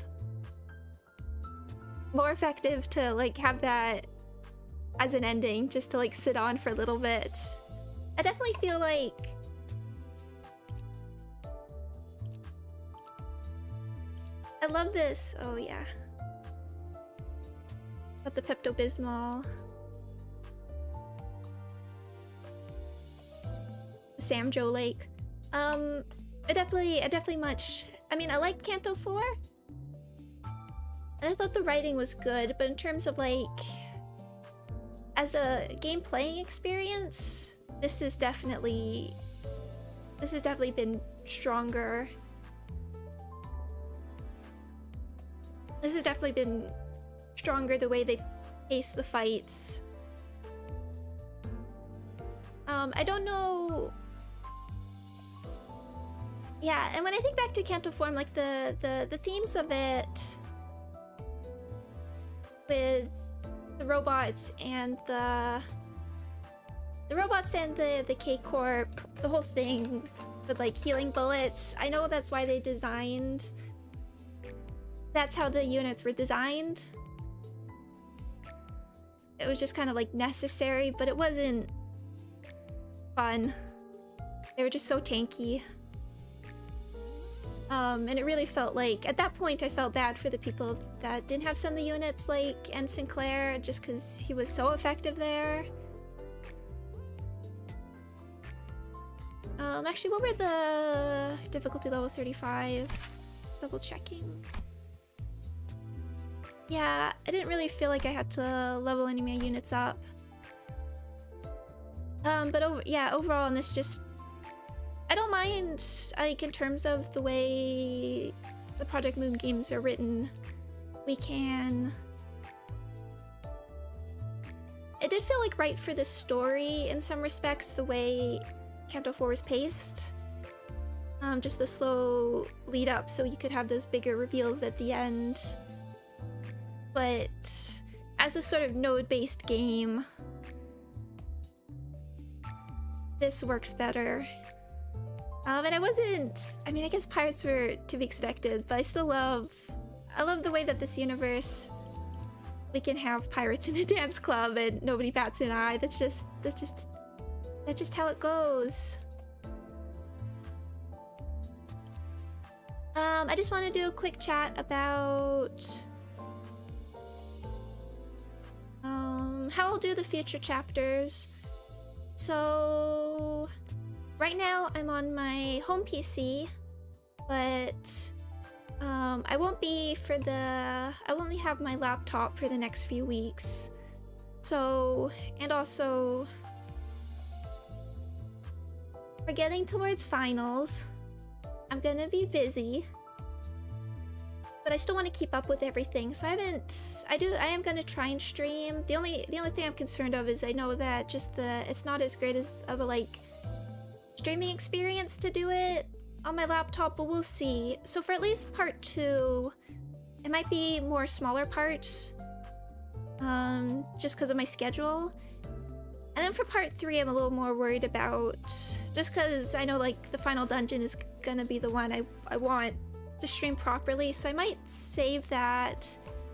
to like have that as an ending, just to like sit on for a little bit. I definitely feel like I love this. Oh yeah. Got the Pepto-Bismol. Sam Joe Lake. I definitely much. I mean, I liked Canto 4, and I thought the writing was good, but in terms of like as a game playing experience, this has definitely been stronger. This has definitely been stronger, the way they pace the fights. I don't know. Yeah, and when I think back to Canto 4, like the themes of it with the robots and the K-Corp, the whole thing with like healing bullets. I know that's why they designed. That's how the units were designed. It was just kind of like necessary, but it wasn't fun. They were just so tanky. And it really felt like, at that point, I felt bad for the people that didn't have some of the units, like N. Sinclair, just because he was so effective there. Actually, what were the difficulty level 35? Double checking. Yeah, I didn't really feel like I had to level any of my units up. But overall, and this just, I don't mind, like, in terms of the way the Project Moon games are written. We can... It did feel like right for the story in some respects, the way Canto 4 was paced. Just the slow lead up so you could have those bigger reveals at the end. but as a sort of node-based game, this works better. And I mean, I guess pirates were to be expected, but I love the way that this universe, we can have pirates in a dance club and nobody bats an eye. That's just how it goes. I just want to do a quick chat about how I'll do the future chapters. So right now I'm on my home PC, but I won't be I only have my laptop for the next few weeks. So, and also we're getting towards finals. I'm gonna be busy, but I still want to keep up with everything. So I am gonna try and stream. The only thing I'm concerned of is I know that it's not as great of a like streaming experience to do it on my laptop, but we'll see. So for at least part 2, it might be more smaller parts, just because of my schedule. And then for part 3, I'm a little more worried about, just because I know like the final dungeon is gonna be the one I want to stream properly, so I might save that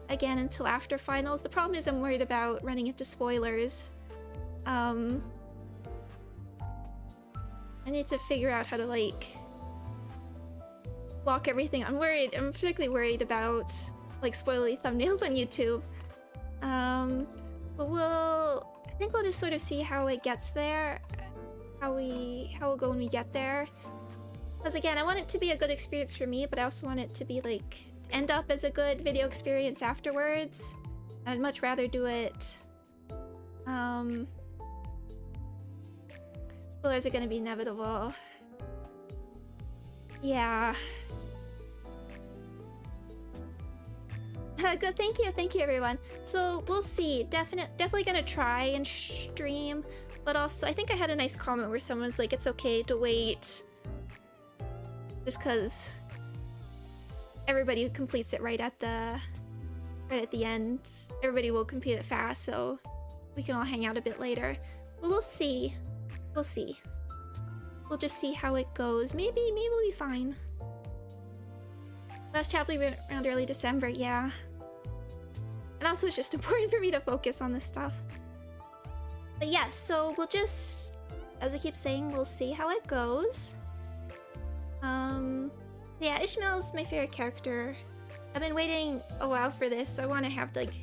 again until after finals. The problem is I'm worried about running into spoilers. I need to figure out how to like block everything. I'm particularly worried about like spoilery thumbnails on YouTube. But I think we'll just sort of see how it gets there, how we'll go when we get there. Because again, I want it to be a good experience for me, but I also want it to be like end up as a good video experience afterwards. I'd much rather do it. Spoilers are gonna be inevitable. Yeah. Good, thank you everyone. So we'll see. Definitely gonna try and stream, but also I think I had a nice comment where someone's like, it's okay to wait, just because everybody who completes it right at the end, everybody will complete it fast, so we can all hang out a bit later. But we'll see. We'll see. We'll just see how it goes. Maybe we'll be fine. Last chapter went around early December, yeah. And also it's just important for me to focus on this stuff. But yeah, so we'll just, as I keep saying, we'll see how it goes. Yeah, Ishmael's my favorite character. I've been waiting a while for this, so I want to have like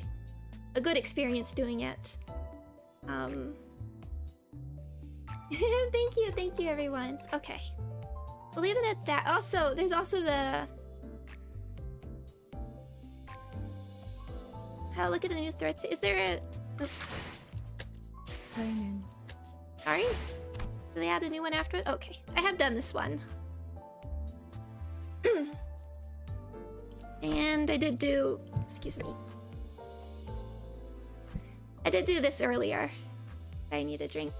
a good experience doing it. Thank you everyone. Okay. We'll leave it at that. Also, there's also the look at the new threats. Is there a... Oops. 저희는... Sorry? Do they add a new one after it? Okay. I have done this one. And I did do... Excuse me. I did do this earlier. I need a drink.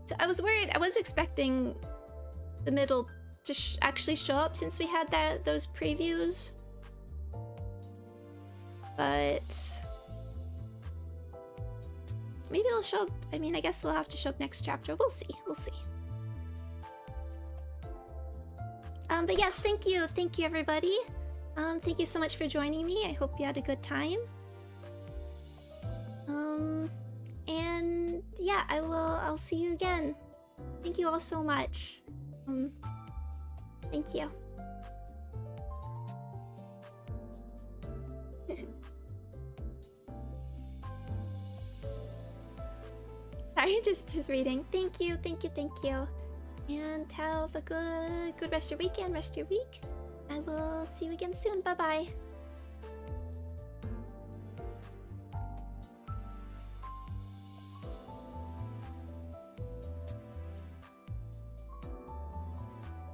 So I was worried. I was expecting the middle to actually show up since we had those previews, but maybe it'll show up. I mean, I guess they'll have to show up next chapter. We'll see. But yes, thank you everybody. Thank you so much for joining me. I hope you had a good time. And yeah, I'll see you again. Thank you all so much. Thank you. Sorry, just reading. Thank you. And have a good rest of your weekend, rest of your week. I will see you again soon. Bye-bye.